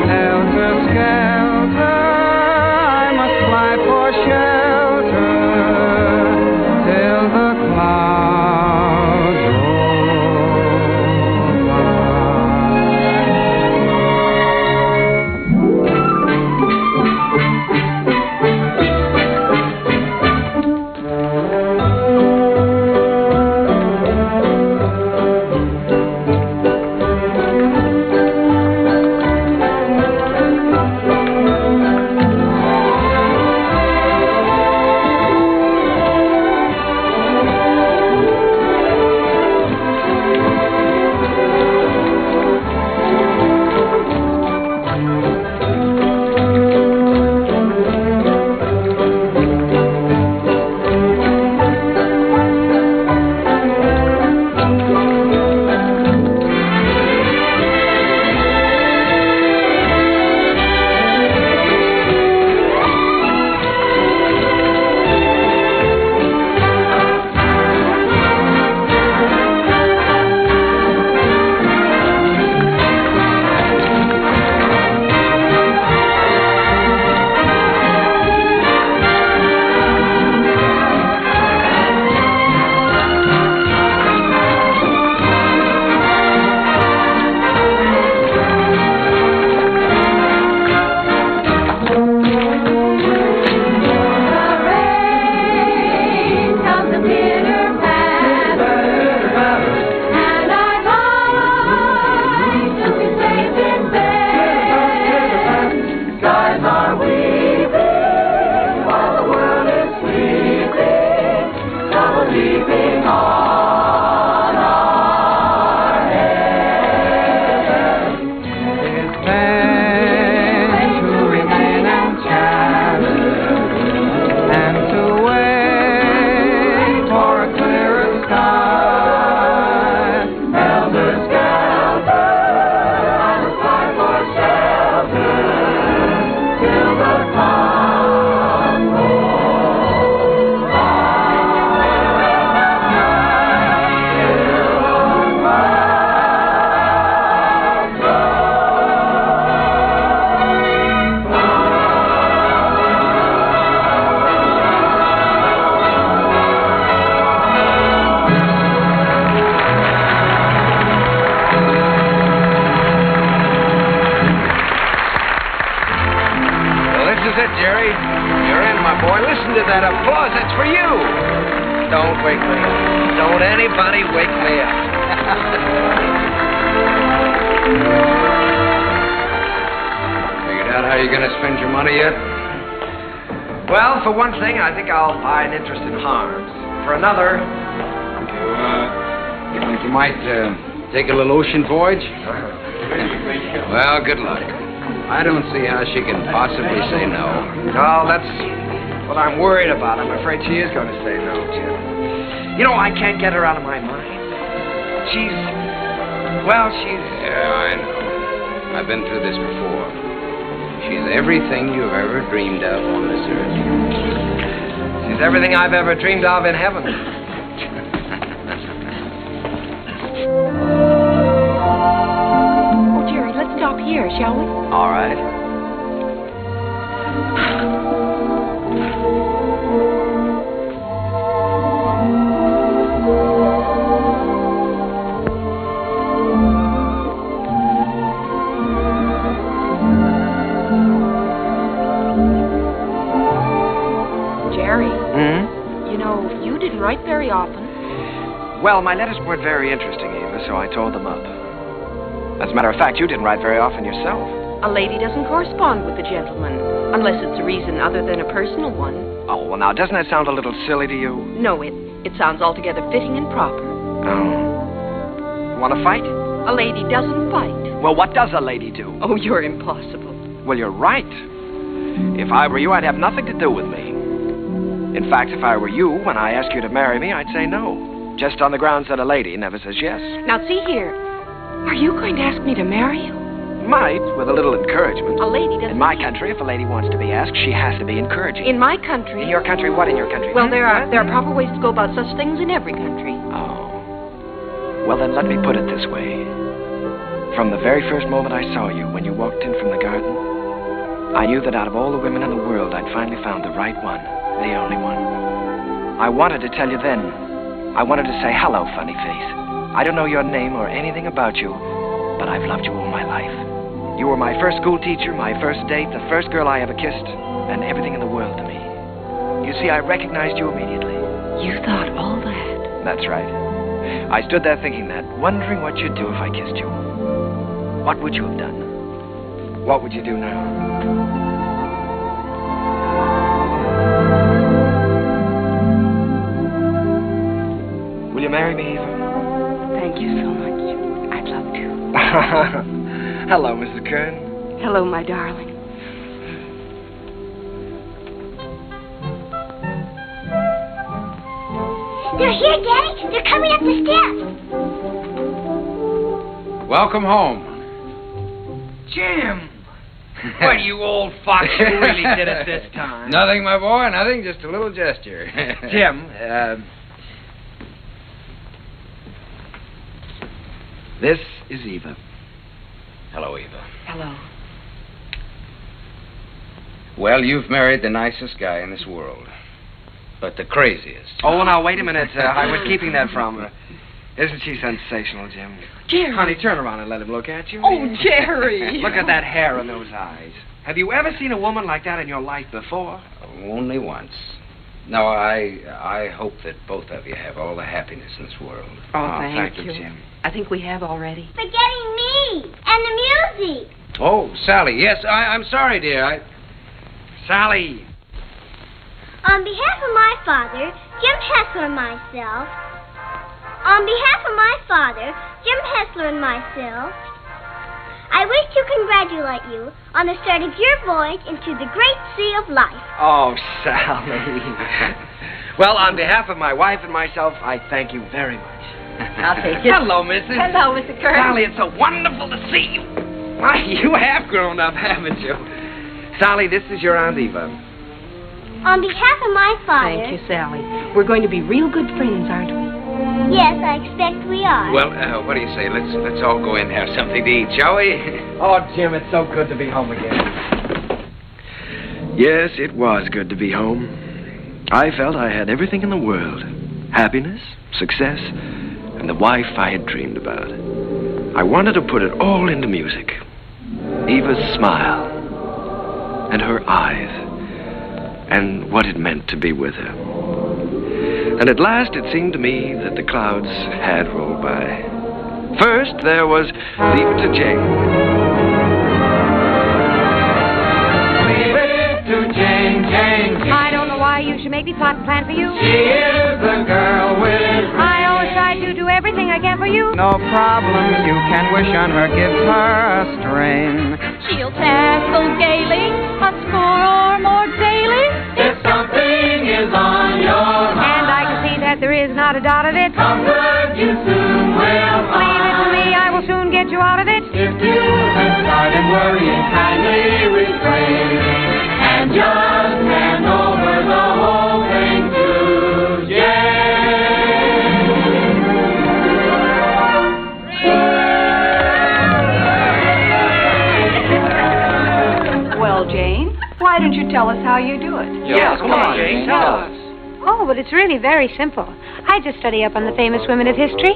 Helter skelter, I must fly for shelter till the clouds roll by. it, Jerry. You're in, my boy. Listen to that applause. That's for you. Don't wake me up. Don't anybody wake me up. Figured out how you're going to spend your money yet? Well, for one thing, I think I'll buy an interest in Harms. For another... You think you might take a little ocean voyage? Well, good luck. I don't see how she can possibly say no. Well, that's what I'm worried about. I'm afraid she is going to say no, Jim. You know, I can't get her out of my mind. She's... Yeah, I know. I've been through this before. She's everything you've ever dreamed of on this earth. She's everything I've ever dreamed of in heaven. Oh, Jerry, let's stop here, shall we? All right. Write very often. Well, my letters weren't very interesting, Eva, so I tore them up. As a matter of fact, you didn't write very often yourself. A lady doesn't correspond with a gentleman, unless it's a reason other than a personal one. Oh, well, now, doesn't that sound a little silly to you? No, it sounds altogether fitting and proper. Oh. Want to fight? A lady doesn't fight. Well, what does a lady do? Oh, you're impossible. Well, you're right. If I were you, I'd have nothing to do with me. In fact, if I were you, when I ask you to marry me, I'd say no. Just on the grounds that a lady never says yes. Now, see here. Are you going to ask me to marry you? Might, with a little encouragement. A lady doesn't... In my country, if a lady wants to be asked, she has to be encouraging. In my country... In your country? What in your country? Well, there are proper ways to go about such things in every country. Oh. Well, then let me put it this way. From the very first moment I saw you, when you walked in from the garden, I knew that out of all the women in the world, I'd finally found the right one. The only one. I wanted to tell you then. I wanted to say, hello, funny face. I don't know your name or anything about you, but I've loved you all my life. You were my first school teacher, my first date, the first girl I ever kissed, and everything in the world to me. You see, I recognized you immediately. You thought all that? That's right. I stood there thinking that, wondering what you'd do if I kissed you. What would you have done? What would you do now? Will you marry me, Eva? Thank you so much. I'd love to. Hello, Mrs. Kern. Hello, my darling. They're here, Daddy. They're coming up the steps. Welcome home. Jim! What, you old fox, you really did it this time. Nothing, my boy, nothing, just a little gesture. Jim, this is Eva. Hello, Eva. Hello. Well, you've married the nicest guy in this world, but the craziest. Oh, now, wait a minute. I was keeping that from her. Isn't she sensational, Jim? Jerry. Honey, turn around and let him look at you. Oh, Jerry. Look at that hair and those eyes. Have you ever seen a woman like that in your life before? Only once. No, I hope that both of you have all the happiness in this world. Oh, thank you, Jim. I think we have already. Forgetting me and the music. Oh, Sally, yes, I'm sorry, dear. Sally. On behalf of my father, Jim Hessler and myself. On behalf of my father, Jim Hessler and myself, I wish to congratulate you on the start of your voyage into the great sea of life. Oh, Sally. Well, on behalf of my wife and myself, I thank you very much. I'll take it. Hello, Mrs. Hello, Mr. Kern. Sally, it's so wonderful to see you. Why, you have grown up, haven't you? Sally, this is your Aunt Eva. On behalf of my father... Thank you, Sally. We're going to be real good friends, aren't we? Yes, I expect we are. Well, what do you say? Let's all go in and have something to eat, shall we? Oh, Jim, it's so good to be home again. Yes, it was good to be home. I felt I had everything in the world. Happiness, success, and the wife I had dreamed about. I wanted to put it all into music. Eva's smile and her eyes and what it meant to be with her. And at last it seemed to me that the clouds had rolled by. First, there was Leave It to Jane. Leave it to Jane, Jane, Jane. I don't know why you should make me plot and plan for you. She is the girl with I always try to do everything I can for you. no problem you can wish on her, gives her a strain. She'll tackle gaily, a score or more daily. If something is on your mind, And I can see that there is not a dot of it. comfort you soon will find. Leave it to me, I will soon get you out of it. If you have started worrying, kindly refrain and just hand over the whole thing to Well, Jane, why don't you tell us how you do it? Yeah, come on, Jane, tell us. Oh, but it's really very simple. I just study up on the famous women of history.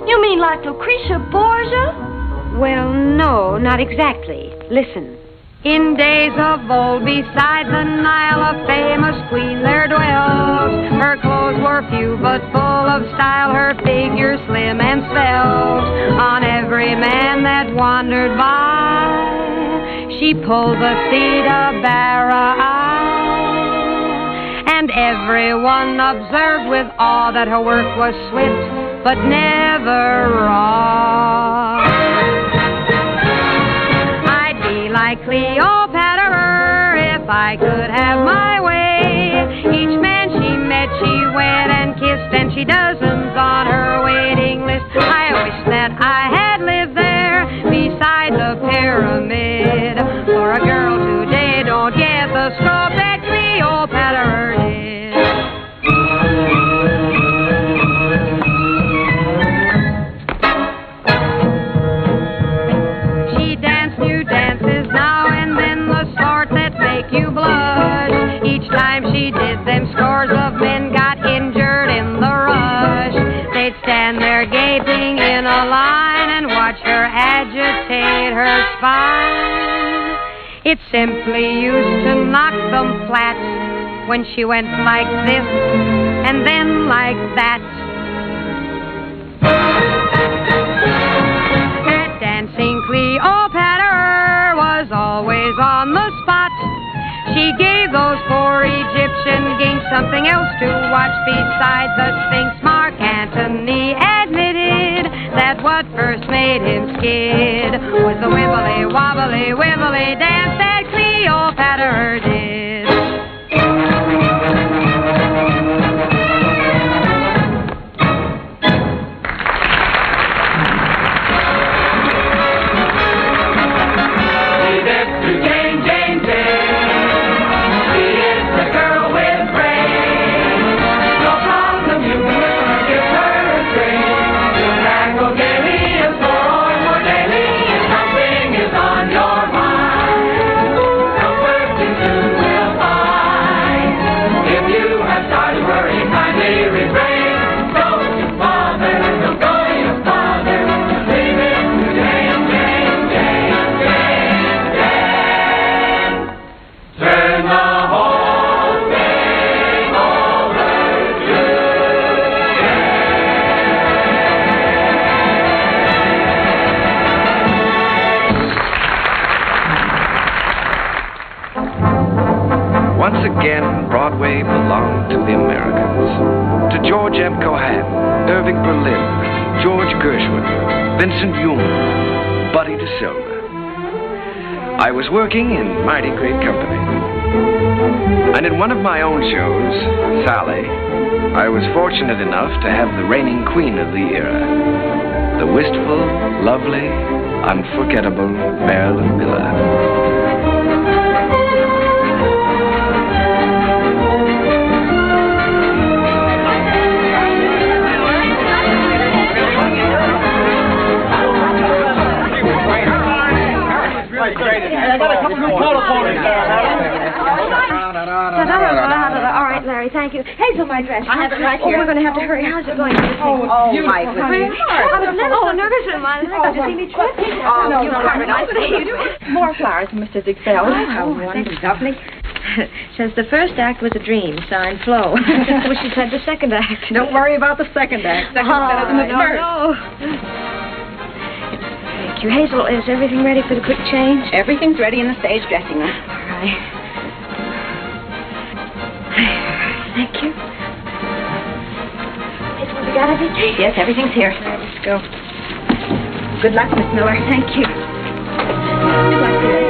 You mean like Lucretia Borgia? Well, no, not exactly. Listen. In days of old, beside the Nile, a famous queen there dwelt. Her clothes were few, but full of style, her figure slim and svelte. On every man that wandered by, she pulled the Theta Bara. And everyone observed with awe that her work was swift, but never raw. I'd be like Cleopatra if I could have my way. Each man she met, she wed and kissed, and she dozens on her waiting list. I wish that I had lived there beside the pyramid. For a girl today don't get the scope that Cleopatra did. She danced new dances now and then, the sort that make you blush. Each time she did them, scores of men got injured in the rush. They'd stand there gaping in a line and watch her agitate her spine. It simply used to knock them flat when she went like this and then like that. That dancing Cleopatra was always on the spot. She gave those poor Egyptian kings something else to watch besides the Sphinx. Mark Antony admitted that what first made him skid was the wibbly wobbly wibbly dance that Cleopatra did. Once again, Broadway belonged to the Americans. To George M. Cohan, Irving Berlin, George Gershwin, Vincent Youm, Buddy DeSilva. I was working in mighty great company. And in one of my own shows, Sally, I was fortunate enough to have the reigning queen of the era, the wistful, lovely, unforgettable Marilyn Miller. I got a couple new porta potties All right, Larry, thank you. Hazel, my dress. I have it right here. Oh, we're going to have to hurry. How's it going? Mike, with me. I was never so nervous in my life. Did you see me trip? No, you are nice. More flowers, Mr. Dixell. Oh, wonderful. Lovely. Says the first act was a dream, signed Flo. Wish she said the second act. Don't worry about the second act. Second's better than the first. No. Thank you. Hazel, is everything ready for the quick change? Everything's ready in the stage dressing room. All right. Thank you. Hazel, we got everything? Yes, everything's here. All right, let's go. Good luck, Miss Miller. Thank you. Good luck, dear.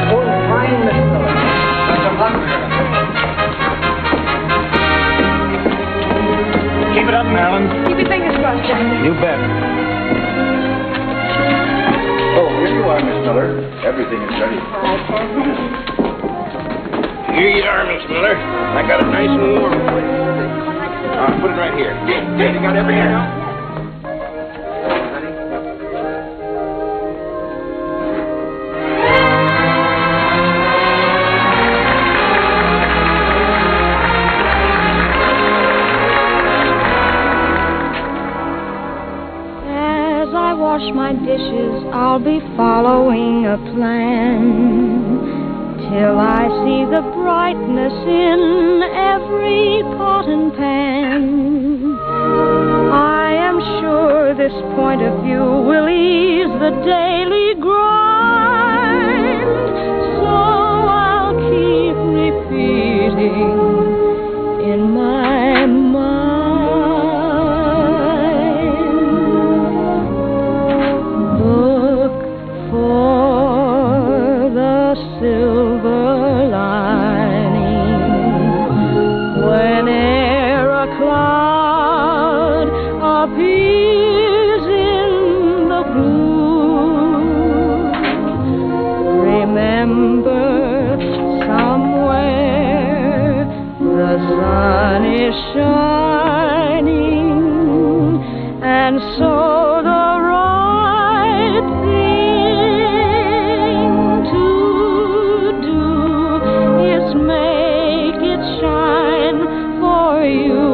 Oh, fine, Miss Miller. Best of luck. Keep it up, Marilyn. Keep your fingers crossed, Johnny. You bet. Oh, here you are, Miss Miller. Everything is ready. Here you are, Miss Miller. I got it nice and warm for you. Put it right here. You got everything now? As I wash my dishes, I'll be following a plan. Till I see the brightness in every pot and pan. I am sure this point of view will ease the daily grind. So I'll keep repeating in my mind. Look for the silver lining whene'er a cloud appears in the blue. Remember, somewhere the sun is shining, and so the right thing to do is make it shine for you.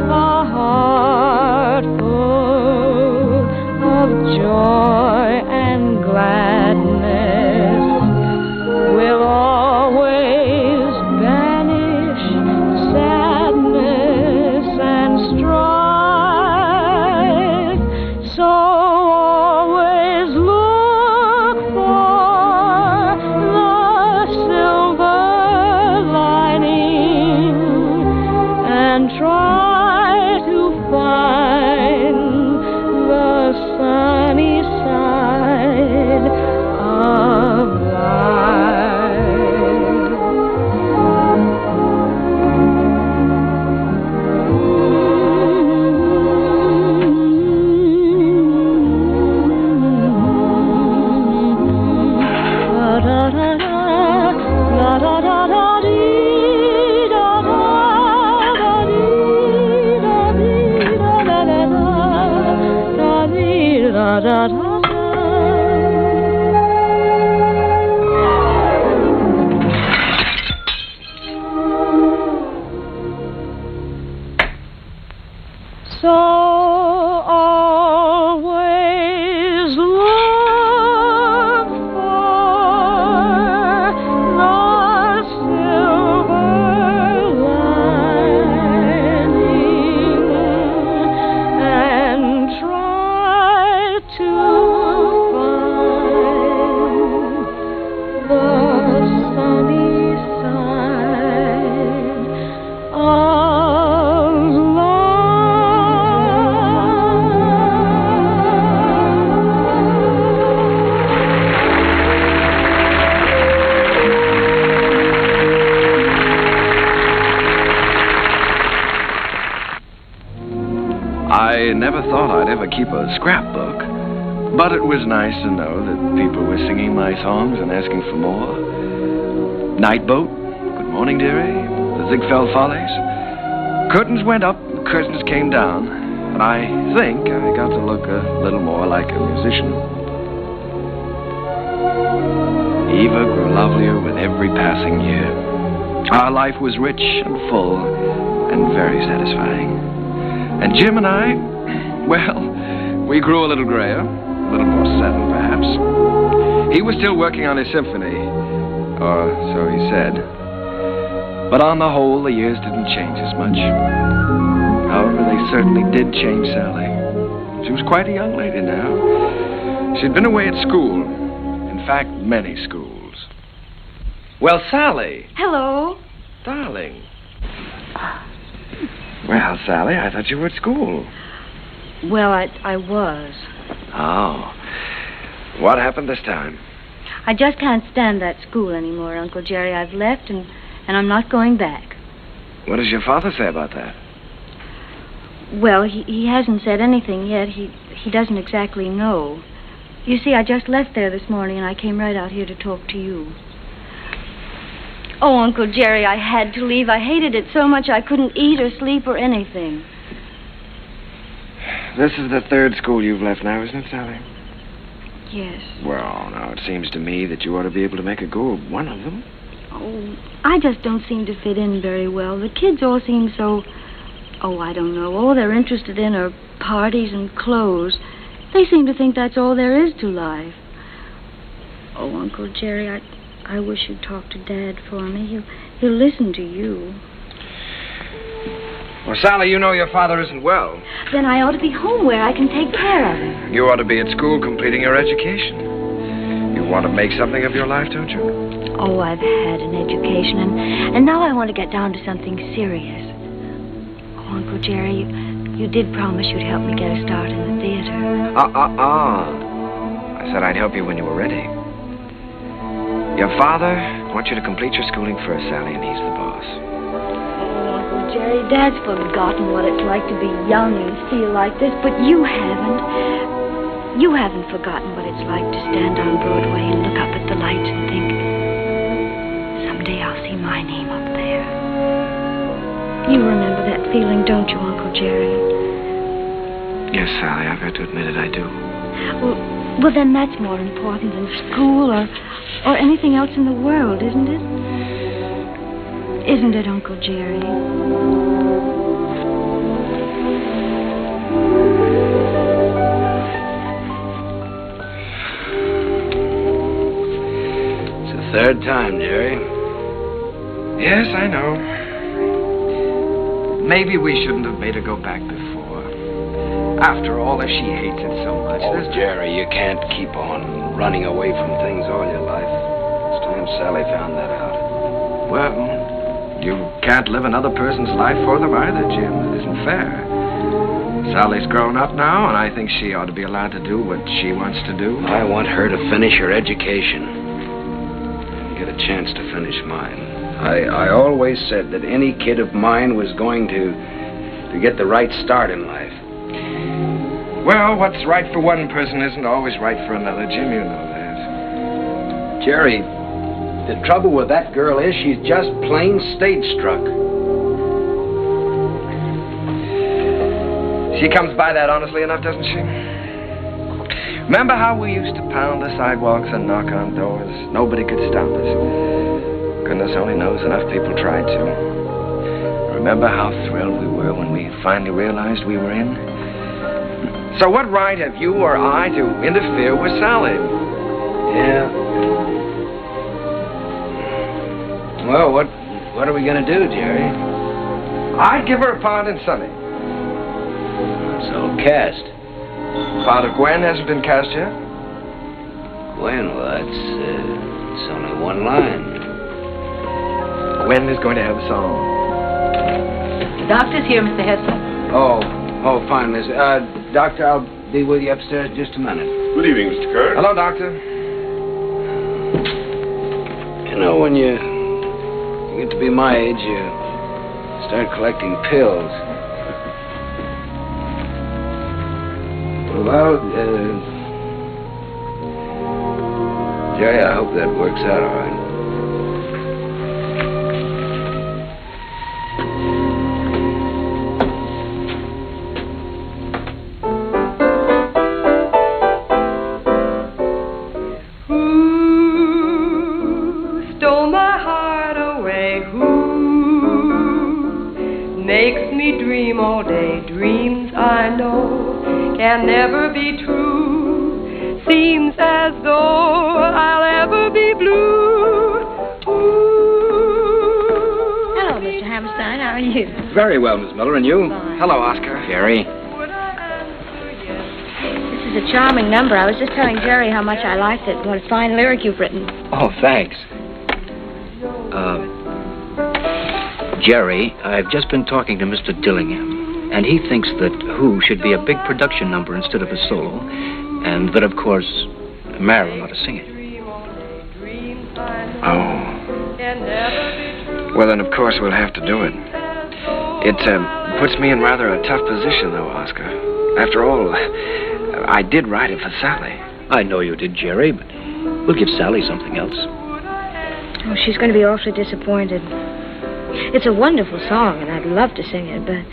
A heart full of joy and gladness will always banish sadness and strife. So always look for the silver lining and try to find the sunny side of So always look for the silver lining and try to find the sunny side of I never thought I'd ever keep a scrapbook, but it was nice to know that people were singing my songs and asking for more. Night Boat, Good Morning Dearie, The Ziegfeld Follies. Curtains went up, curtains came down, and I think I got to look a little more like a musician. Eva grew lovelier with every passing year. Our life was rich and full and very satisfying. And Jim and I, well, we grew a little grayer, a little more saddened perhaps. He was still working on his symphony, or so he said. But on the whole, the years didn't change as much. However, they certainly did change Sally. She was quite a young lady now. She'd been away at school. In fact, many schools. Well, Sally. Hello. Darling. Well, Sally, I thought you were at school. Well, I was. Oh. What happened this time? I just can't stand that school anymore, Uncle Jerry. I've left, and I'm not going back. What does your father say about that? Well, he hasn't said anything yet. He doesn't exactly know. You see, I just left there this morning, and I came right out here to talk to you. Oh, Uncle Jerry, I had to leave. I hated it so much I couldn't eat or sleep or anything. This is the third school you've left now, isn't it, Sally? Yes. Well, now, it seems to me that you ought to be able to make a go of one of them. Oh, I just don't seem to fit in very well. The kids all seem so... Oh, I don't know. All they're interested in are parties and clothes. They seem to think that's all there is to life. Oh, Uncle Jerry, I wish you'd talk to Dad for me. He'll listen to you. Well, Sally, you know your father isn't well. Then I ought to be home where I can take care of him. You ought to be at school completing your education. You want to make something of your life, don't you? Oh, I've had an education, and now I want to get down to something serious. Oh, Uncle Jerry, you did promise you'd help me get a start in the theater. I said I'd help you when you were ready. Your father wants you to complete your schooling first, Sally, and he's the boss. Jerry, Dad's forgotten what it's like to be young and feel like this, but you haven't. You haven't forgotten what it's like to stand on Broadway and look up at the lights and think, someday I'll see my name up there. You remember that feeling, don't you, Uncle Jerry? Yes, Sally, I've got to admit it, I do. Well, then that's more important than school or anything else in the world, isn't it? Isn't it, Uncle Jerry? It's the third time, Jerry. Yes, I know. Maybe we shouldn't have made her go back before. After all, if she hates it so much... Oh, Jerry, you can't keep on running away from things all your life. It's time Sally found that out. Well... You can't live another person's life for them either, Jim. It isn't fair. Sally's grown up now, and I think she ought to be allowed to do what she wants to do. I want her to finish her education and get a chance to finish mine. I always said that any kid of mine was going to get the right start in life. Well, what's right for one person isn't always right for another, Jim. You know that. Jerry... The trouble with that girl is she's just plain stage-struck. She comes by that honestly enough, doesn't she? Remember how we used to pound the sidewalks and knock on doors? Nobody could stop us. Goodness only knows enough people tried to. Remember how thrilled we were when we finally realized we were in? So what right have you or I to interfere with Sally? Yeah. Well, what are we going to do, Jerry? I'd give her a part in Sunny. So cast. Part of Gwen hasn't been cast yet? Gwen, well, it's only one line. Gwen is going to have a song. The doctor's here, Mr. Hester. Oh, fine, Miss. Doctor, I'll be with you upstairs in just a minute. Good evening, Mr. Kern. Hello, Doctor. You know, when you get to be my age, you start collecting pills. Well, Jerry, I hope that works out all right. All day, dreams I know can never be true. Seems as though I'll ever be blue. you? Very well, Miss Miller, and you? Hello, Oscar. Jerry. This is a charming number. I was just telling Jerry how much I liked it. What a fine lyric you've written. Oh, thanks. Jerry, I've just been talking to Mr. Dillingham, and he thinks that Who should be a big production number instead of a solo, and that, of course, Marilyn ought to sing it. Oh. Well, then, of course, we'll have to do it. It puts me in rather a tough position, though, Oscar. After all, I did write it for Sally. I know you did, Jerry, but we'll give Sally something else. Oh, she's going to be awfully disappointed. It's a wonderful song, and I'd love to sing it, but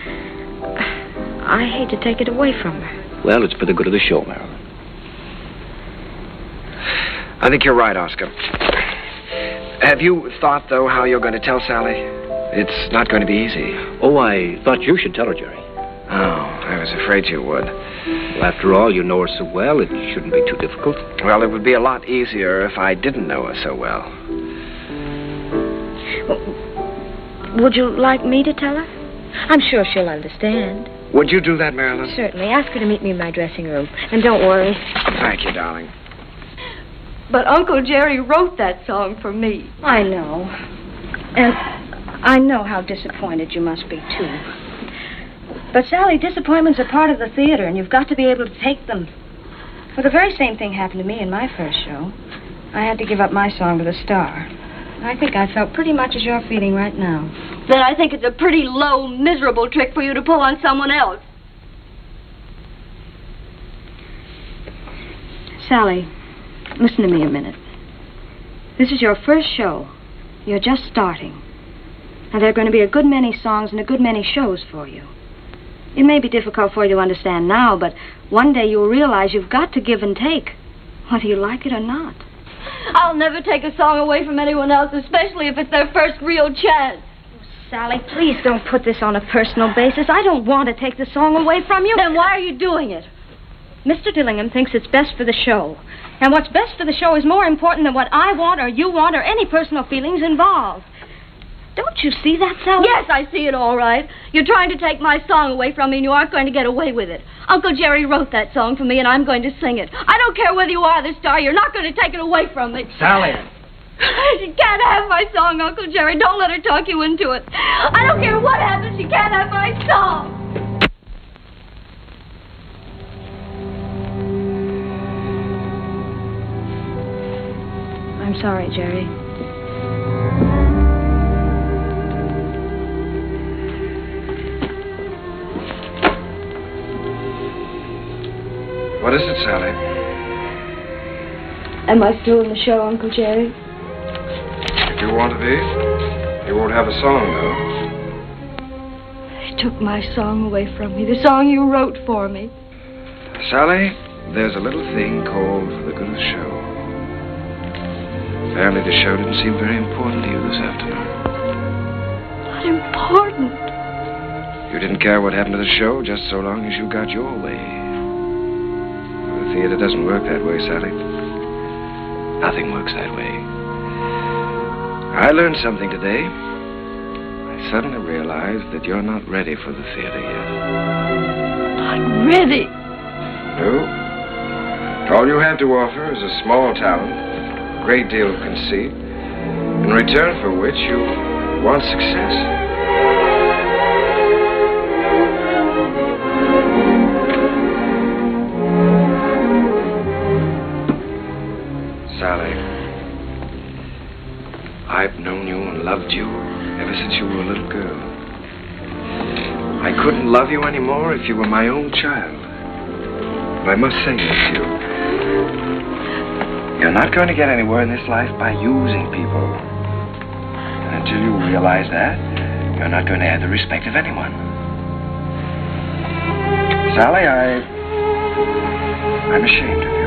I hate to take it away from her. Well, it's for the good of the show, Marilyn. I think you're right, Oscar. Have you thought, though, how you're going to tell Sally? It's not going to be easy. Oh, I thought you should tell her, Jerry. Oh, I was afraid you would. Well, after all, you know her so well, it shouldn't be too difficult. Well, it would be a lot easier if I didn't know her so well. Would you like me to tell her? I'm sure she'll understand. Would you do that, Marilyn? Certainly. Ask her to meet me in my dressing room. And don't worry. Thank you, darling. But Uncle Jerry wrote that song for me. I know. And I know how disappointed you must be, too. But, Sally, disappointments are part of the theater, and you've got to be able to take them. Well, the very same thing happened to me in my first show. I had to give up my song to the star. I think I felt pretty much as you're feeling right now. Then I think it's a pretty low, miserable trick for you to pull on someone else. Sally, listen to me a minute. This is your first show. You're just starting. Now, there are going to be a good many songs and a good many shows for you. It may be difficult for you to understand now, but one day you'll realize you've got to give and take, whether you like it or not. I'll never take a song away from anyone else, especially if it's their first real chance. Sally, please don't put this on a personal basis. I don't want to take the song away from you. Then why are you doing it? Mr. Dillingham thinks it's best for the show. And what's best for the show is more important than what I want or you want or any personal feelings involved. Don't you see that, Sally? Yes, I see it all right. You're trying to take my song away from me, and you aren't going to get away with it. Uncle Jerry wrote that song for me, and I'm going to sing it. I don't care whether you are the star. You're not going to take it away from me. Sally! She can't have my song, Uncle Jerry. Don't let her talk you into it. I don't care what happens. She can't have my song. I'm sorry, Jerry. What is it, Sally? Am I still in the show, Uncle Jerry? If you want to be, you won't have a song, though. They took my song away from me, the song you wrote for me. Sally, there's a little thing called the good of the show. Apparently the show didn't seem very important to you this afternoon. Not important? You didn't care what happened to the show just so long as you got your way. The theater doesn't work that way, Sally. Nothing works that way. I learned something today. I suddenly realized that you're not ready for the theater yet. Not ready? No. All you have to offer is a small talent, a great deal of conceit, in return for which you want success. Sally, I've known you and loved you ever since you were a little girl. I couldn't love you anymore if you were my own child. But I must say this to you. You're not going to get anywhere in this life by using people. And until you realize that, you're not going to have the respect of anyone. Sally, I'm ashamed of you.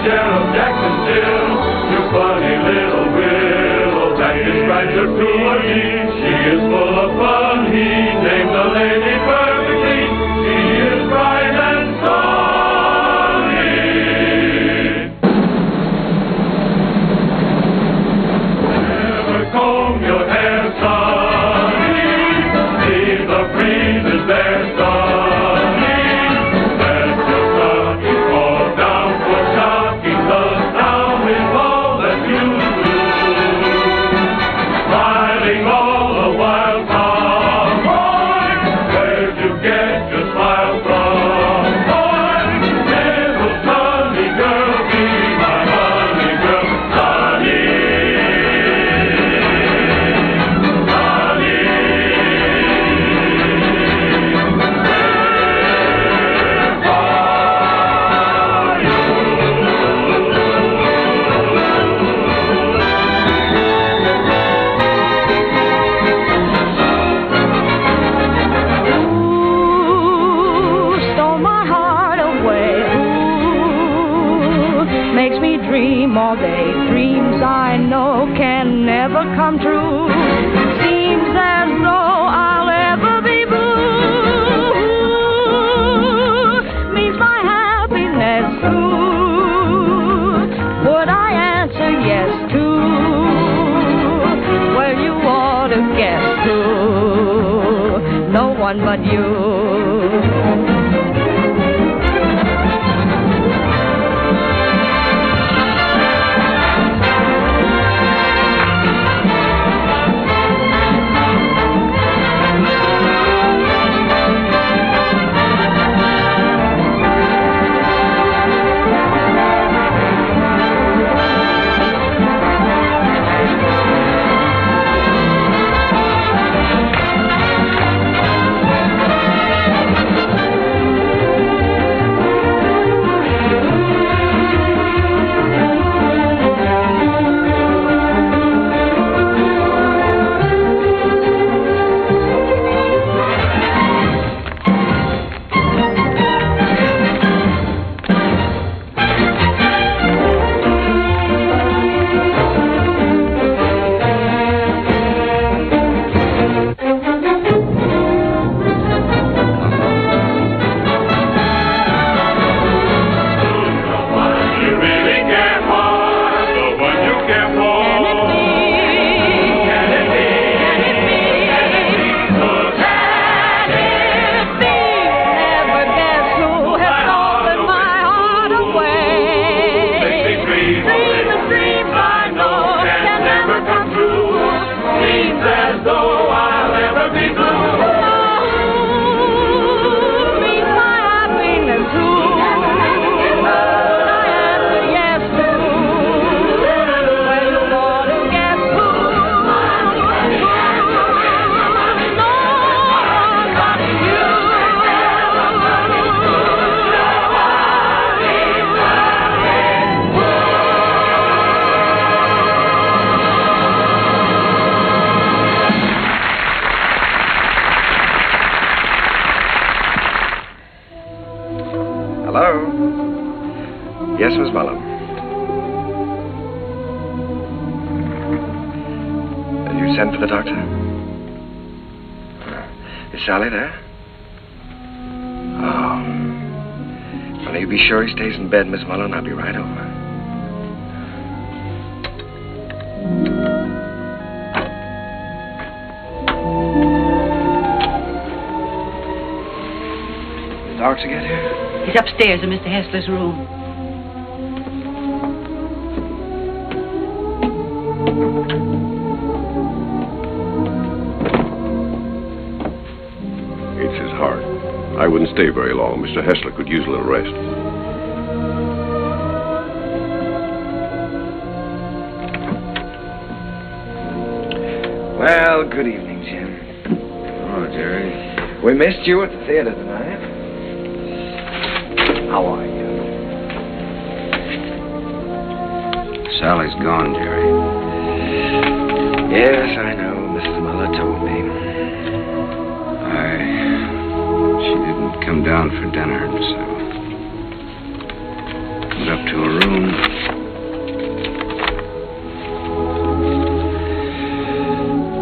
Sheriff Jackson still. You funny little willow, that describes her cruelty. She is full of fun, he named the lady perfectly. She is bright and sunny. Never comb your hair, sonny. Leave the breezes there, sonny. Let your stocking fall down for shocking, 'cause now is all that you do. Smiling all the while, Tom, boy, where'd you get your smile from, boy? Little sunny girl, be my honey girl, sunny. Stole my heart away. Ooh, makes me dream all day. Dreams I know can never come true. Seems as though I'll ever be blue. Means my happiness too. Would I answer yes to? Well, you ought to guess who. No one but you. Yes, Miss Mullen. Did you send for the doctor? Is Sally there? Oh. Well, you be sure he stays in bed, Miss Mullen. I'll be right over. The doctor get here? He's upstairs in Mr. Hessler's room. It's his heart. I wouldn't stay very long. Mr. Hessler could use a little rest. Well, good evening, Jim. Oh, Jerry. We missed you at the theater tonight. How are you? Sally's gone, Jerry. Yes, I know. Mrs. Muller told me. She didn't come down for dinner, so... up to her room.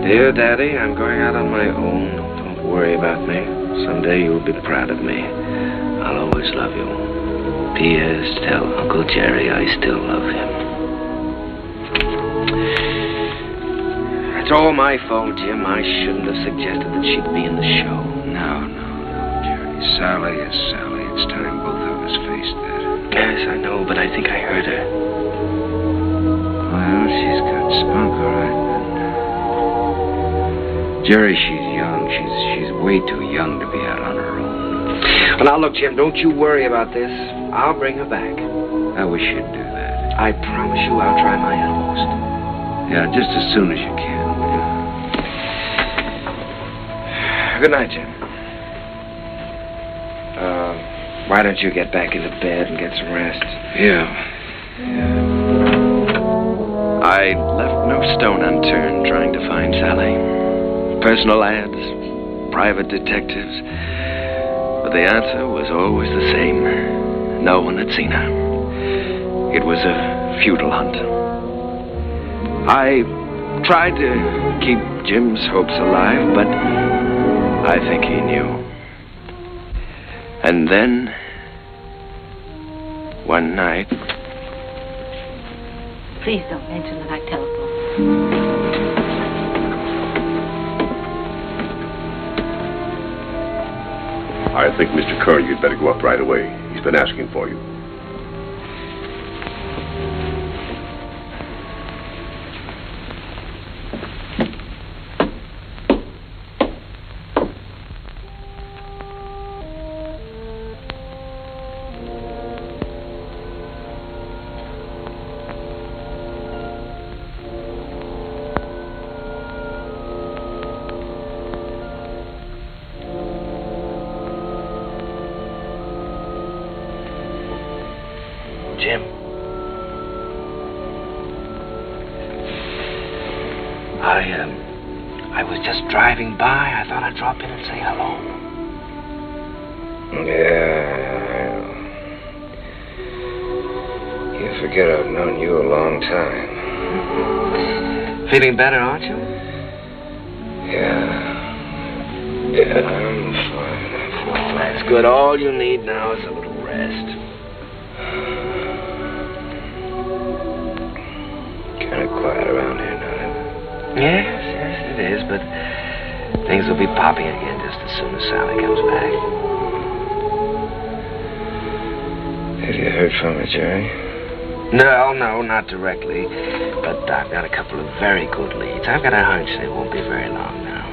Dear Daddy, I'm going out on my own. Don't worry about me. Someday you'll be proud of me. I'll always love you. P.S. Tell Uncle Jerry I still love him. It's all my fault, Jim. I shouldn't have suggested that she'd be in the show. No, Jerry. Sally is Sally. It's time both of us faced that. Yes, I know, but I think I heard her. Well, she's got spunk, all right. Jerry, she's young. She's way too young to be out on her own. Well, now, look, Jim, don't you worry about this. I'll bring her back. I wish you'd do that. I promise you I'll try my utmost. Yeah, just as soon as you can. Good night, Jim. Why don't you get back into bed and get some rest? Yeah. I left no stone unturned trying to find Sally. Personal ads, private detectives. But the answer was always the same. No one had seen her. It was a futile hunt. I tried to keep Jim's hopes alive, but I think he knew. And then, one night... Please don't mention that I telephoned. I think, Mr. Kern, you'd better go up right away. He's been asking for you. Jim. I was just driving by. I thought I'd drop in and say hello. Yeah. You forget I've known you a long time. Feeling better, aren't you? Yeah, I'm fine. That's good. All you need now is a little rest. Kind of quiet around here now. Yes, it is, but things will be popping again just as soon as Sally comes back. Have you heard from her, Jerry? No, not directly. But I've got a couple of very good leads. I've got a hunch they won't be very long now.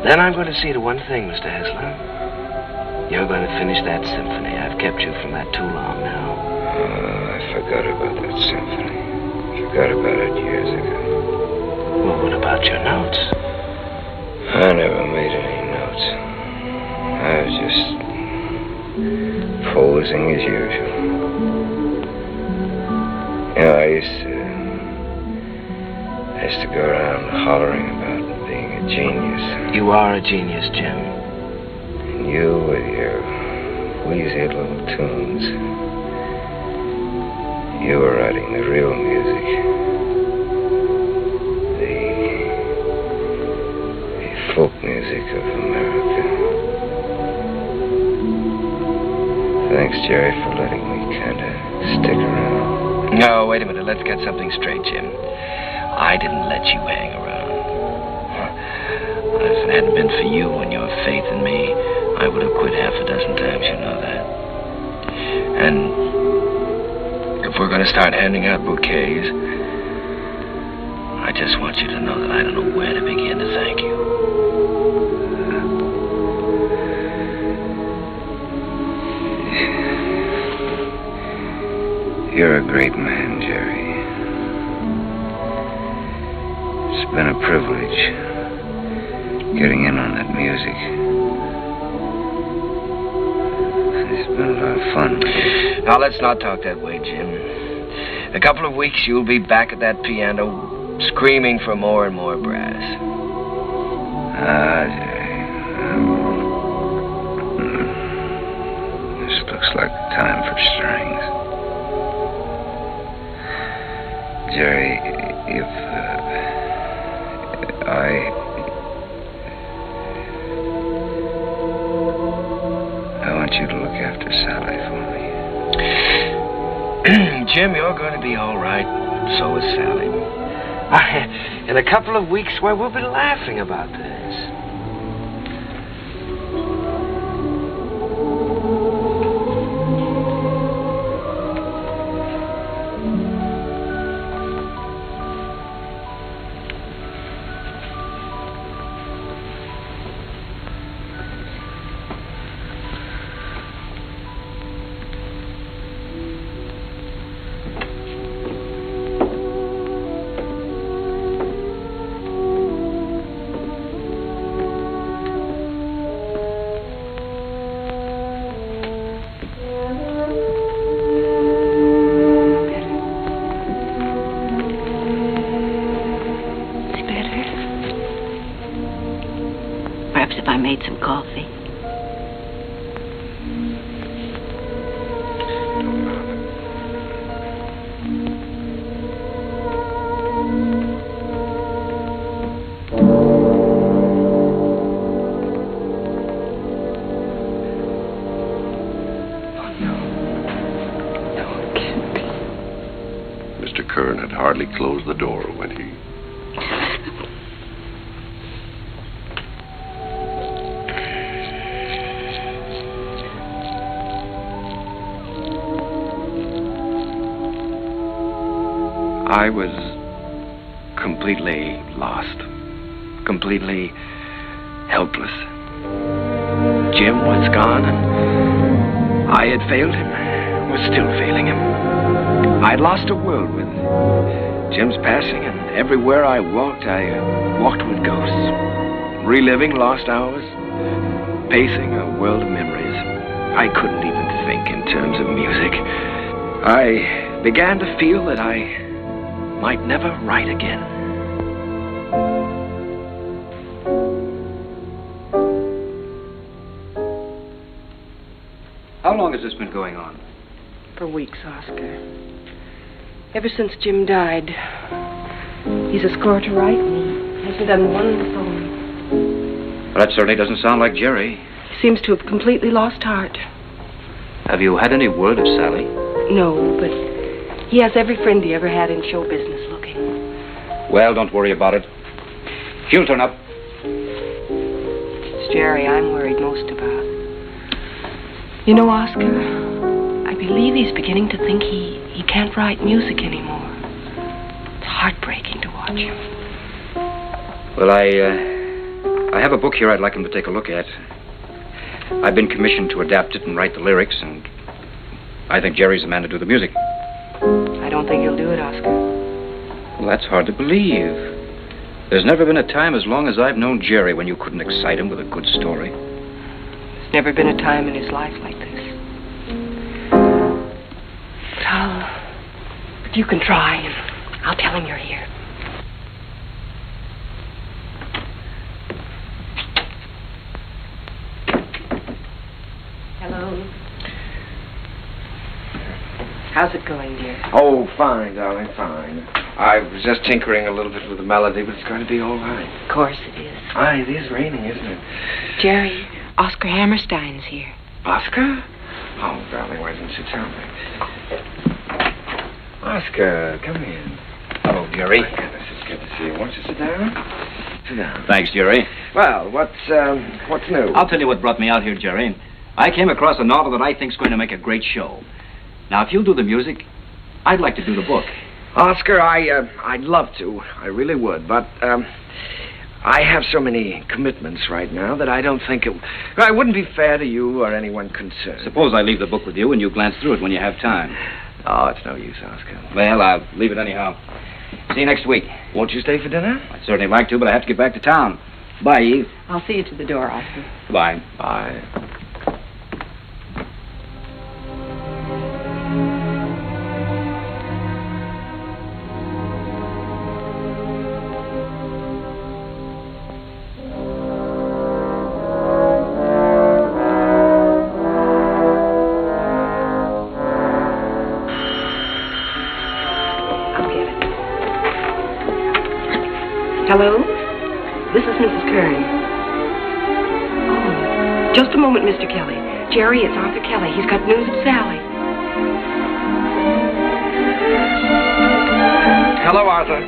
Then I'm going to see to one thing, Mr. Hessler. You're going to finish that symphony. I've kept you from that too long now. I forgot about that symphony. Forgot about it years ago. Well, what about your notes? I never made any notes. I was just posing as usual. You know, I used to go around hollering about being a genius. You are a genius, Jim. And you with your wheezy little tunes. You were writing the real music. The folk music of America. Thanks, Jerry, for letting me kind of stick around. No, wait a minute. Let's get something straight, Jim. I didn't let you hang around. If it hadn't been for you and your faith in me, I would have quit half a dozen times, you know that. And if we're going to start handing out bouquets, I just want you to know that I don't know where to begin to thank you. You're a great man, Jerry. It's been a privilege getting in on that music. It's been a lot of fun with you. Now, let's not talk that way, Jim. In a couple of weeks, you'll be back at that piano, screaming for more and more brass. Jerry. This time for strings. Jerry, if I want you to look after Sally for me. Jim, you're going to be all right. So is Sally. In a couple of weeks, why, we'll be laughing about this. Some coffee. Mr. Kern had hardly closed the door when he... I was completely lost, completely helpless. Jim was gone, and I had failed him, was still failing him. I'd lost a world with Jim's passing, and everywhere I walked with ghosts, reliving lost hours, pacing a world of memories. I couldn't even think in terms of music. I began to feel that I might never write again. How long has this been going on? For weeks, Oscar. Ever since Jim died. He's a score to write me. Hasn't done one song. Well, that certainly doesn't sound like Jerry. He seems to have completely lost heart. Have you had any word of Sally? No, but he has every friend he ever had in show business looking. Well, don't worry about it. He'll turn up. It's Jerry I'm worried most about. You know, Oscar, I believe he's beginning to think he can't write music anymore. It's heartbreaking to watch him. Well, I have a book here I'd like him to take a look at. I've been commissioned to adapt it and write the lyrics, and I think Jerry's the man to do the music. I don't think he'll do it, Oscar. Well, that's hard to believe. There's never been a time as long as I've known Jerry when you couldn't excite him with a good story. There's never been a time in his life like this. But you can try, and I'll tell him you're here. Hello. How's it going, dear? Oh, fine, darling, fine. I was just tinkering a little bit with the melody, but it's going to be all right. Of course it is. Aye, it is raining, isn't it? Jerry, Oscar Hammerstein's here. Oscar? Oh, darling, why didn't you tell me? Oscar, come in. Hello, Jerry. My goodness, it's good to see you. Won't you sit down? Sit down. Thanks, Jerry. Well, what's new? I'll tell you what brought me out here, Jerry. I came across a novel that I think's going to make a great show. Now, if you'll do the music, I'd like to do the book. Oscar, I'd love to. I really would, but, I have so many commitments right now that I don't think it wouldn't be fair to you or anyone concerned. Suppose I leave the book with you and you glance through it when you have time. Oh, it's no use, Oscar. Well, I'll leave it anyhow. See you next week. Won't you stay for dinner? I'd certainly like to, but I have to get back to town. Bye, Eve. I'll see you to the door, Oscar. Bye. Bye. Hello? This is Mrs. Kern. Oh, just a moment, Mr. Kelly. Jerry, it's Arthur Kelly. He's got news of Sally. Hello, Arthur.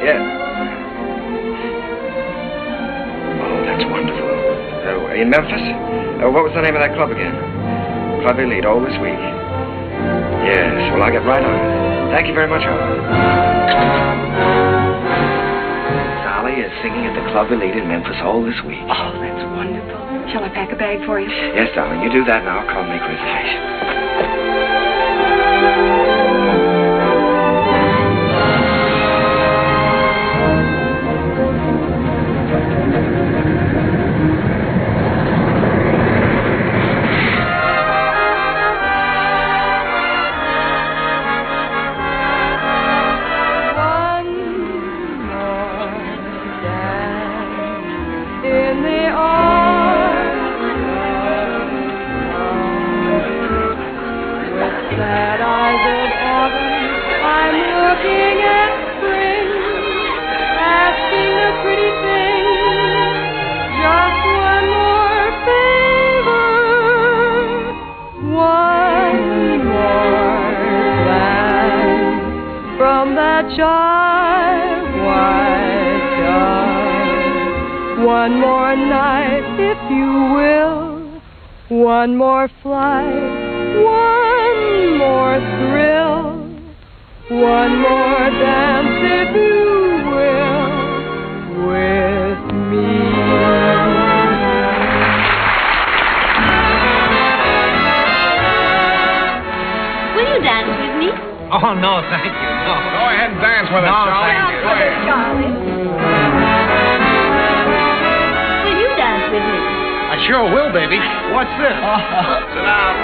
Yeah. Oh, that's wonderful. In Memphis? What was the name of that club again? Club Elite, all this week. Yes, well, I'll get right on it. Thank you very much, Arthur. Sally is singing at the Club Elite in Memphis all this week. Oh, that's wonderful. Shall I pack a bag for you? Yes, darling, you do that and I'll call and make reservations. One more night, if you will. One more flight, one more thrill. One more dance, if you will, with me. Will you dance with me? Oh, no, thank you. No. Go ahead and dance with us, No, Charlie. thank you. Go ahead. Charlie. Will you dance with me? I sure will, baby. What's this? Sit down.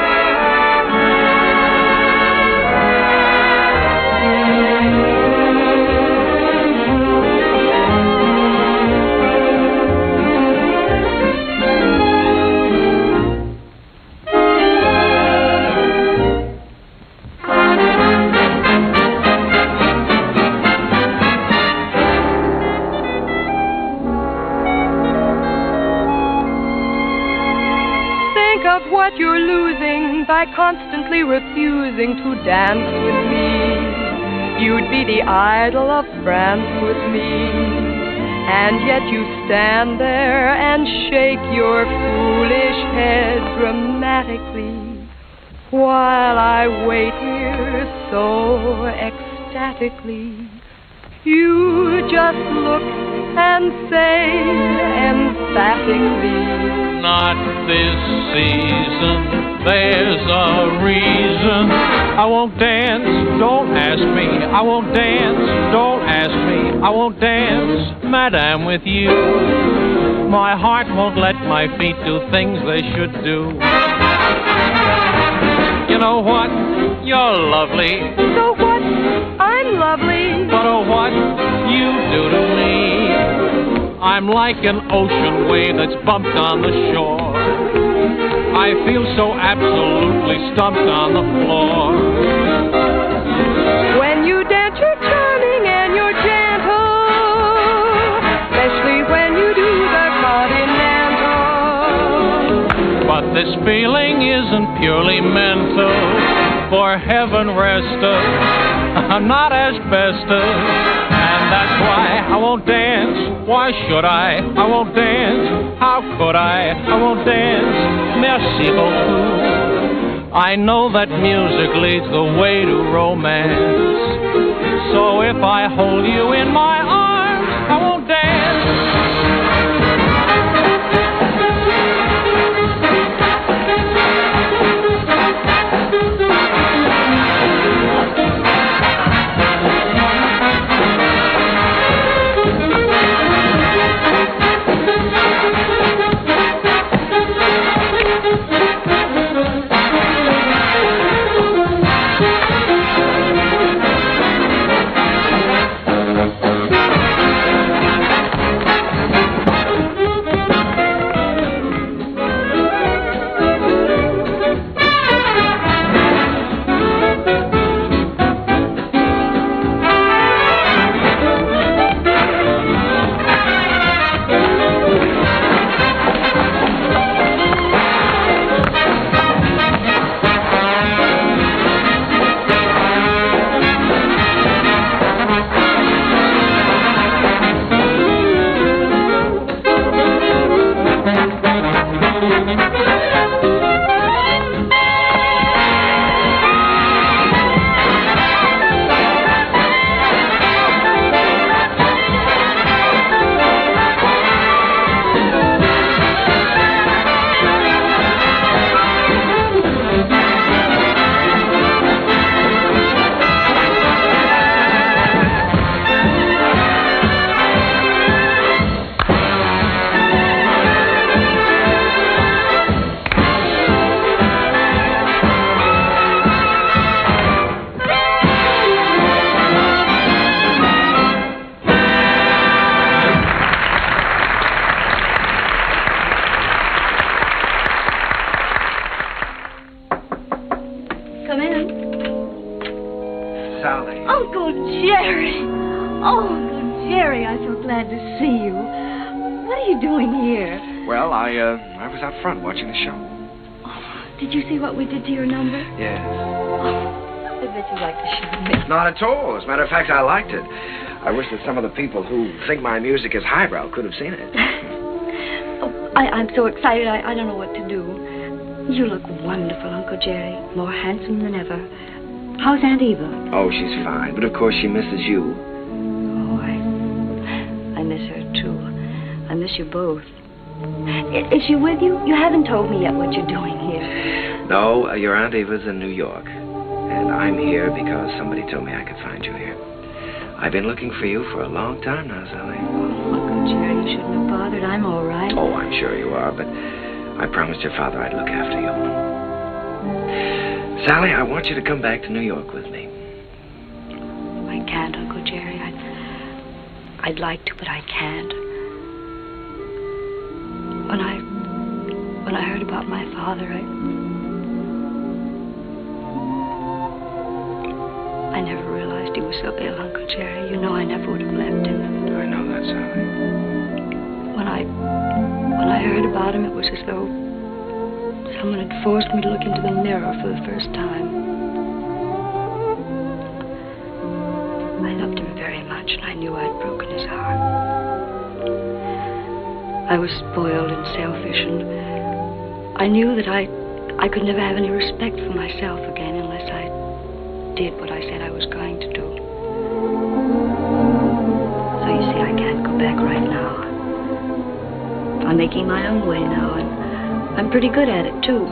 Of what you're losing by constantly refusing to dance with me. You'd be the idol of France with me, and yet you stand there and shake your foolish head dramatically, while I wait here so ecstatically. You just look and say emphatically, not this season, there's a reason. I won't dance, don't ask me. I won't dance, don't ask me. I won't dance, madame, with you. My heart won't let my feet do things they should do. You know what? You're lovely. So what? I'm lovely. But oh, what you do to me. I'm like an ocean wave that's bumped on the shore. I feel so absolutely stumped on the floor. When you dance, you're charming and you're gentle, especially when you do the continental. But this feeling isn't purely mental. For heaven rest us, not asbestos. And that's why I won't dance. Why should I? I won't dance. How could I? I won't dance. Merci beaucoup. I know that music leads the way to romance. So if I hold you in my arms, I won't dance. Come in. Sally. Uncle Jerry. Oh, Uncle Jerry, I'm so glad to see you. What are you doing here? Well, I was out front watching the show. Did you see what we did to your number? Yes. I bet you like the show. Not at all. As a matter of fact, I liked it. I wish that some of the people who think my music is highbrow could have seen it. I'm so excited, I don't know what to do. You look wonderful, Uncle Jerry. More handsome than ever. How's Aunt Eva? Oh, she's fine. But of course she misses you. Oh, I miss her, too. I miss you both. Is she with you? You haven't told me yet what you're doing here. No, your Aunt Eva's in New York. And I'm here because somebody told me I could find you here. I've been looking for you for a long time now, Sally. Oh, Uncle Jerry, you shouldn't have bothered. I'm all right. Oh, I'm sure you are, but I promised your father I'd look after you. Sally, I want you to come back to New York with me. I can't, Uncle Jerry. I'd like to, but I can't. When I heard about my father, I never realized he was so ill, Uncle Jerry. You know I never would have left him. I know that, Sally. When I heard about him, it was as though someone had forced me to look into the mirror for the first time. I loved him very much, and I knew I'd broken his heart. I was spoiled and selfish, and I knew that I could never have any respect for myself again unless I did what I said I was going to do. So you see, I can't go back right now. I'm making my own way now, and I'm pretty good at it, too.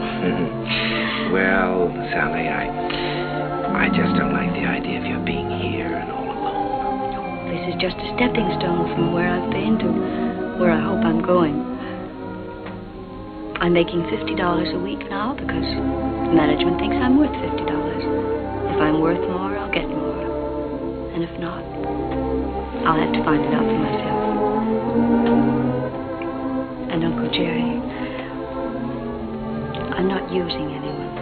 Well, Sally, I just don't like the idea of you being here and all alone. This is just a stepping stone from where I've been to where I hope I'm going. I'm making $50 a week now because management thinks I'm worth $50. If I'm worth more, I'll get more. And if not, I'll have to find it out for myself. And Uncle Jerry, I'm not using anyone.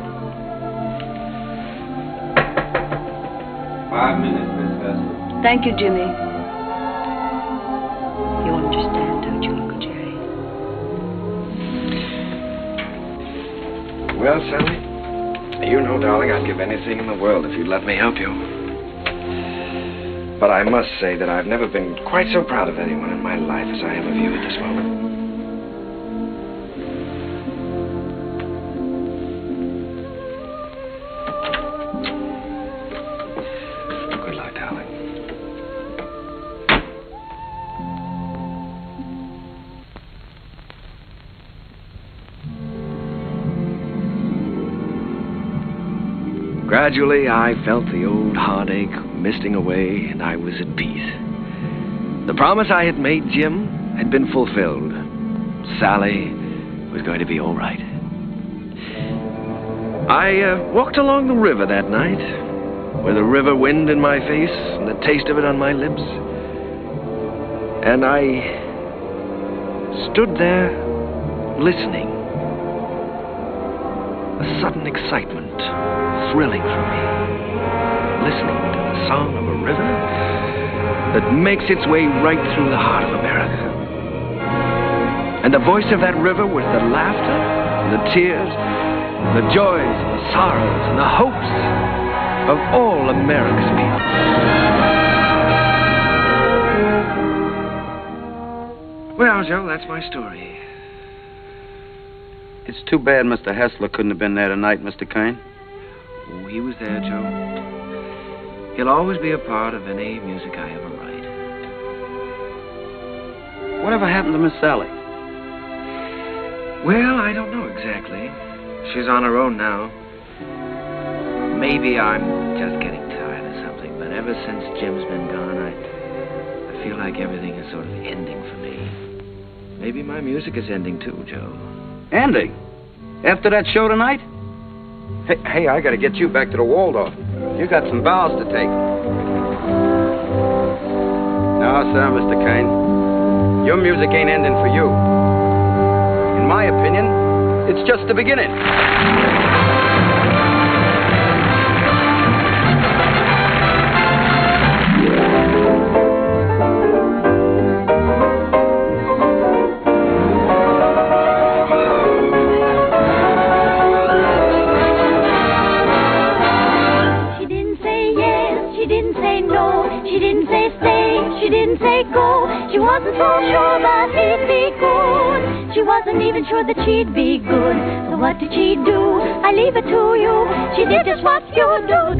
5 minutes, Miss Hester. Thank you, Jimmy. You understand, don't you, Uncle Jerry? Well, Sally, you know, darling, I'd give anything in the world if you'd let me help you. But I must say that I've never been quite so proud of anyone in my life as I am of you at this moment. Good luck, darling. Gradually, I felt the old heartache misting away, and I was at peace. The promise I had made Jim had been fulfilled. Sally was going to be all right. I walked along the river that night, with the river wind in my face and the taste of it on my lips. And I stood there, listening. A sudden excitement thrilling through me, listening to the song of a river that makes its way right through the heart of America. And the voice of that river was the laughter, the tears, the joys, the sorrows, and the hopes of all America's people. Well, Joe, that's my story. It's too bad Mr. Hessler couldn't have been there tonight, Mr. Kern. Oh, he was there, Joe. He'll always be a part of any music I ever write. Whatever happened to Miss Sally? Well, I don't know exactly. She's on her own now. Maybe I'm just getting tired of something, but ever since Jim's been gone, I feel like everything is sort of ending for me. Maybe my music is ending too, Joe. Ending? After that show tonight? Hey, I gotta get you back to the Waldorf. You got some vows to take. No, sir, Mr. Kern. Your music ain't ending for you. In my opinion, it's just the beginning. She wasn't so sure that he'd be good. She wasn't even sure that she'd be good. So what did she do? I leave it to you. She did just what you do.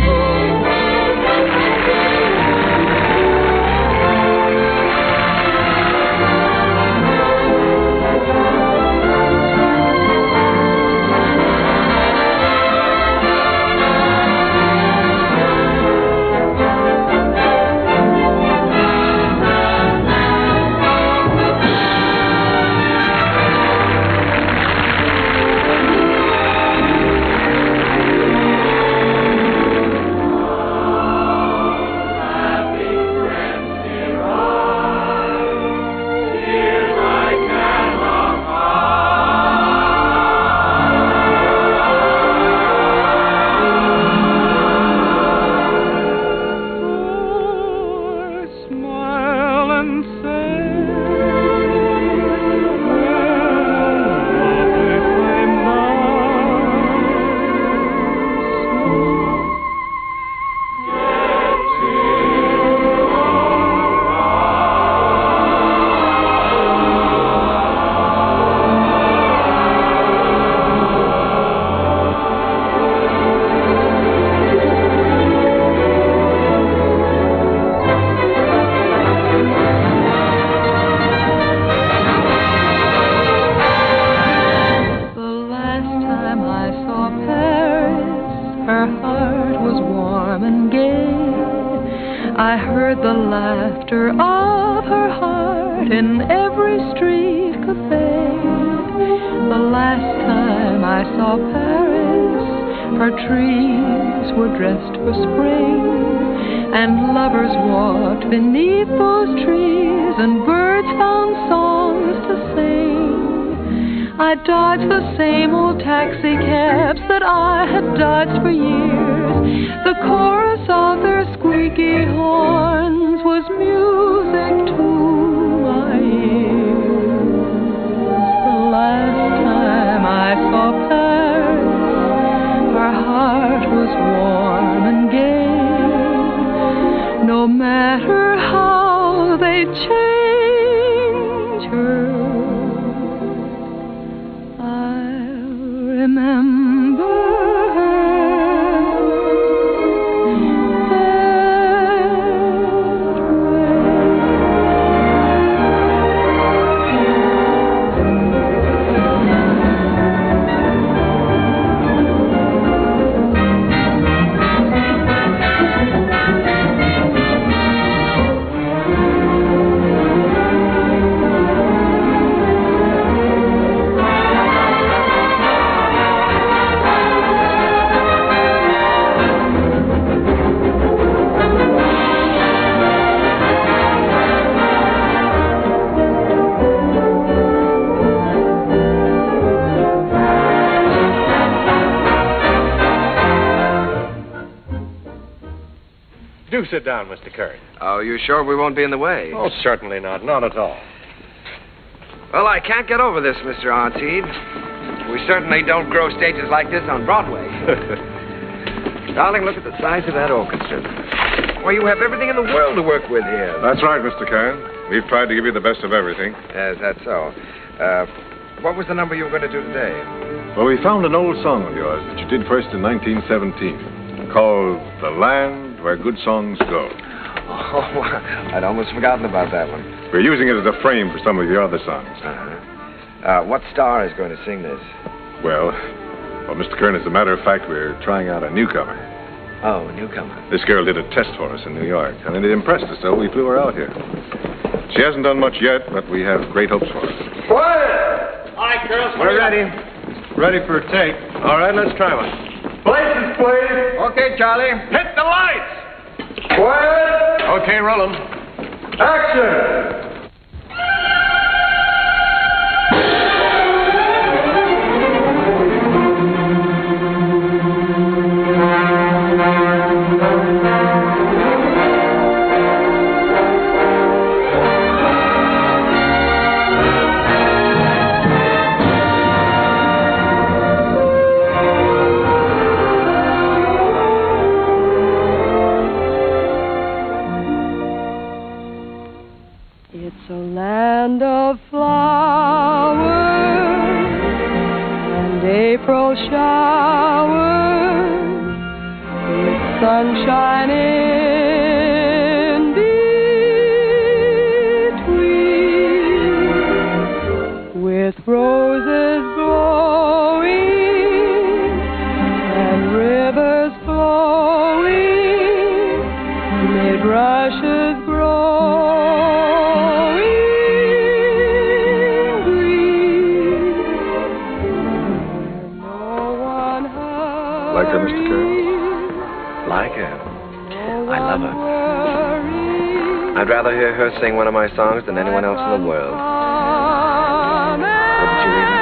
Do sit down, Mr. Kern. Oh, you sure we won't be in the way? Oh, certainly not. Not at all. Well, I can't get over this, Mr. Artseed. We certainly don't grow stages like this on Broadway. Darling, look at the size of that orchestra. Well, you have everything in the world to work with here. That's right, Mr. Kern. We've tried to give you the best of everything. Yes, that's so. What was the number you were going to do today? Well, we found an old song of yours that you did first in 1917, called The Land Where Good Songs Go. Oh, I'd almost forgotten about that one. We're using it as a frame for some of your other songs. What star is going to sing this? Well, Mr. Kern, as a matter of fact, we're trying out a newcomer. Oh, a newcomer. This girl did a test for us in New York, and it impressed us, so we flew her out here. She hasn't done much yet, but we have great hopes for her. Quiet! All right, girls. We're ready. Ready for a take. All right, let's try one. Places, please. Okay, Charlie. Hit the lights! Quiet! Okay, roll 'em. Action! sunshine in between, with roses glowing and rivers flowing, mid rushes growing green. Like her, Mr. Kern? Like her? I love her. I'd rather hear her sing one of my songs than anyone else in the world. Wouldn't you, Lena?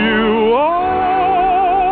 You are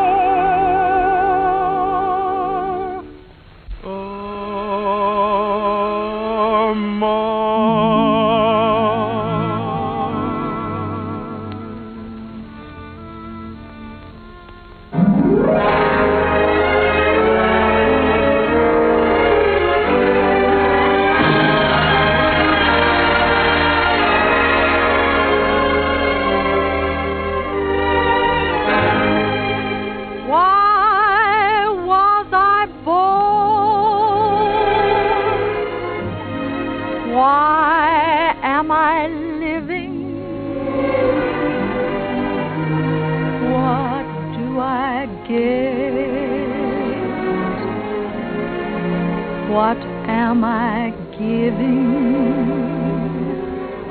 what am I giving?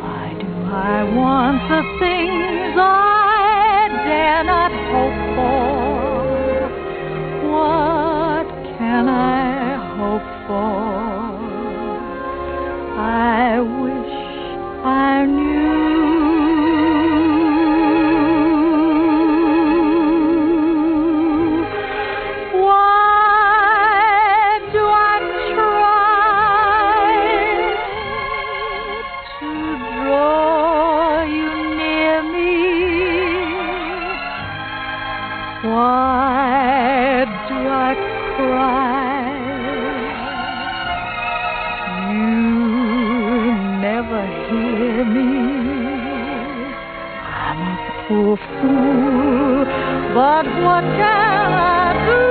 Why do I want the things I dare not hope for? What can I hope for? I wish I knew. Why do I cry? You never hear me. I'm a poor fool, but what can I do?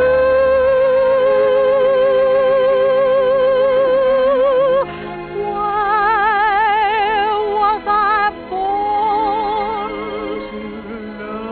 Why was I born to love?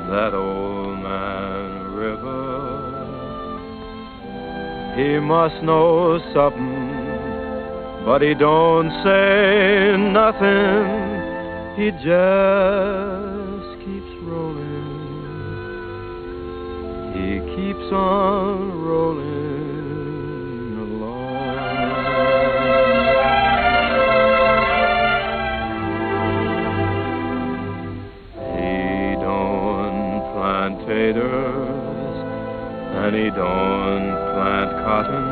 That old man River, he must know something, but he don't say nothing. He just keeps rolling. He keeps on rolling along. He don't plant taters, and he don't plant cotton,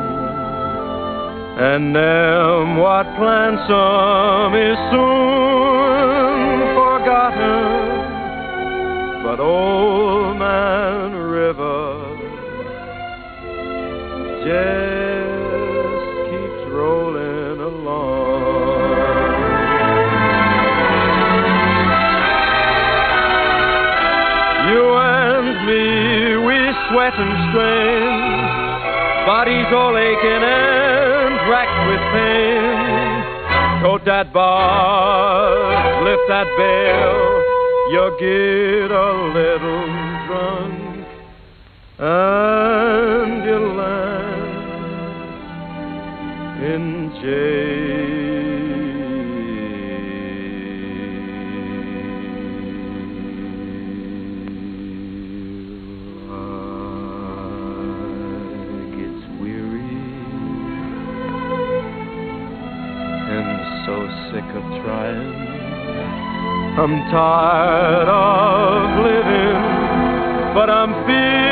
and them what plants 'em is soon forgotten. But old man River just keeps rolling along. You and me, we sweat and strain, bodies all aching and racked with pain. Tote that bar, lift that bell, you get a little drunk, and you land in jail. So sick of trying, I'm tired of living, but I'm feeling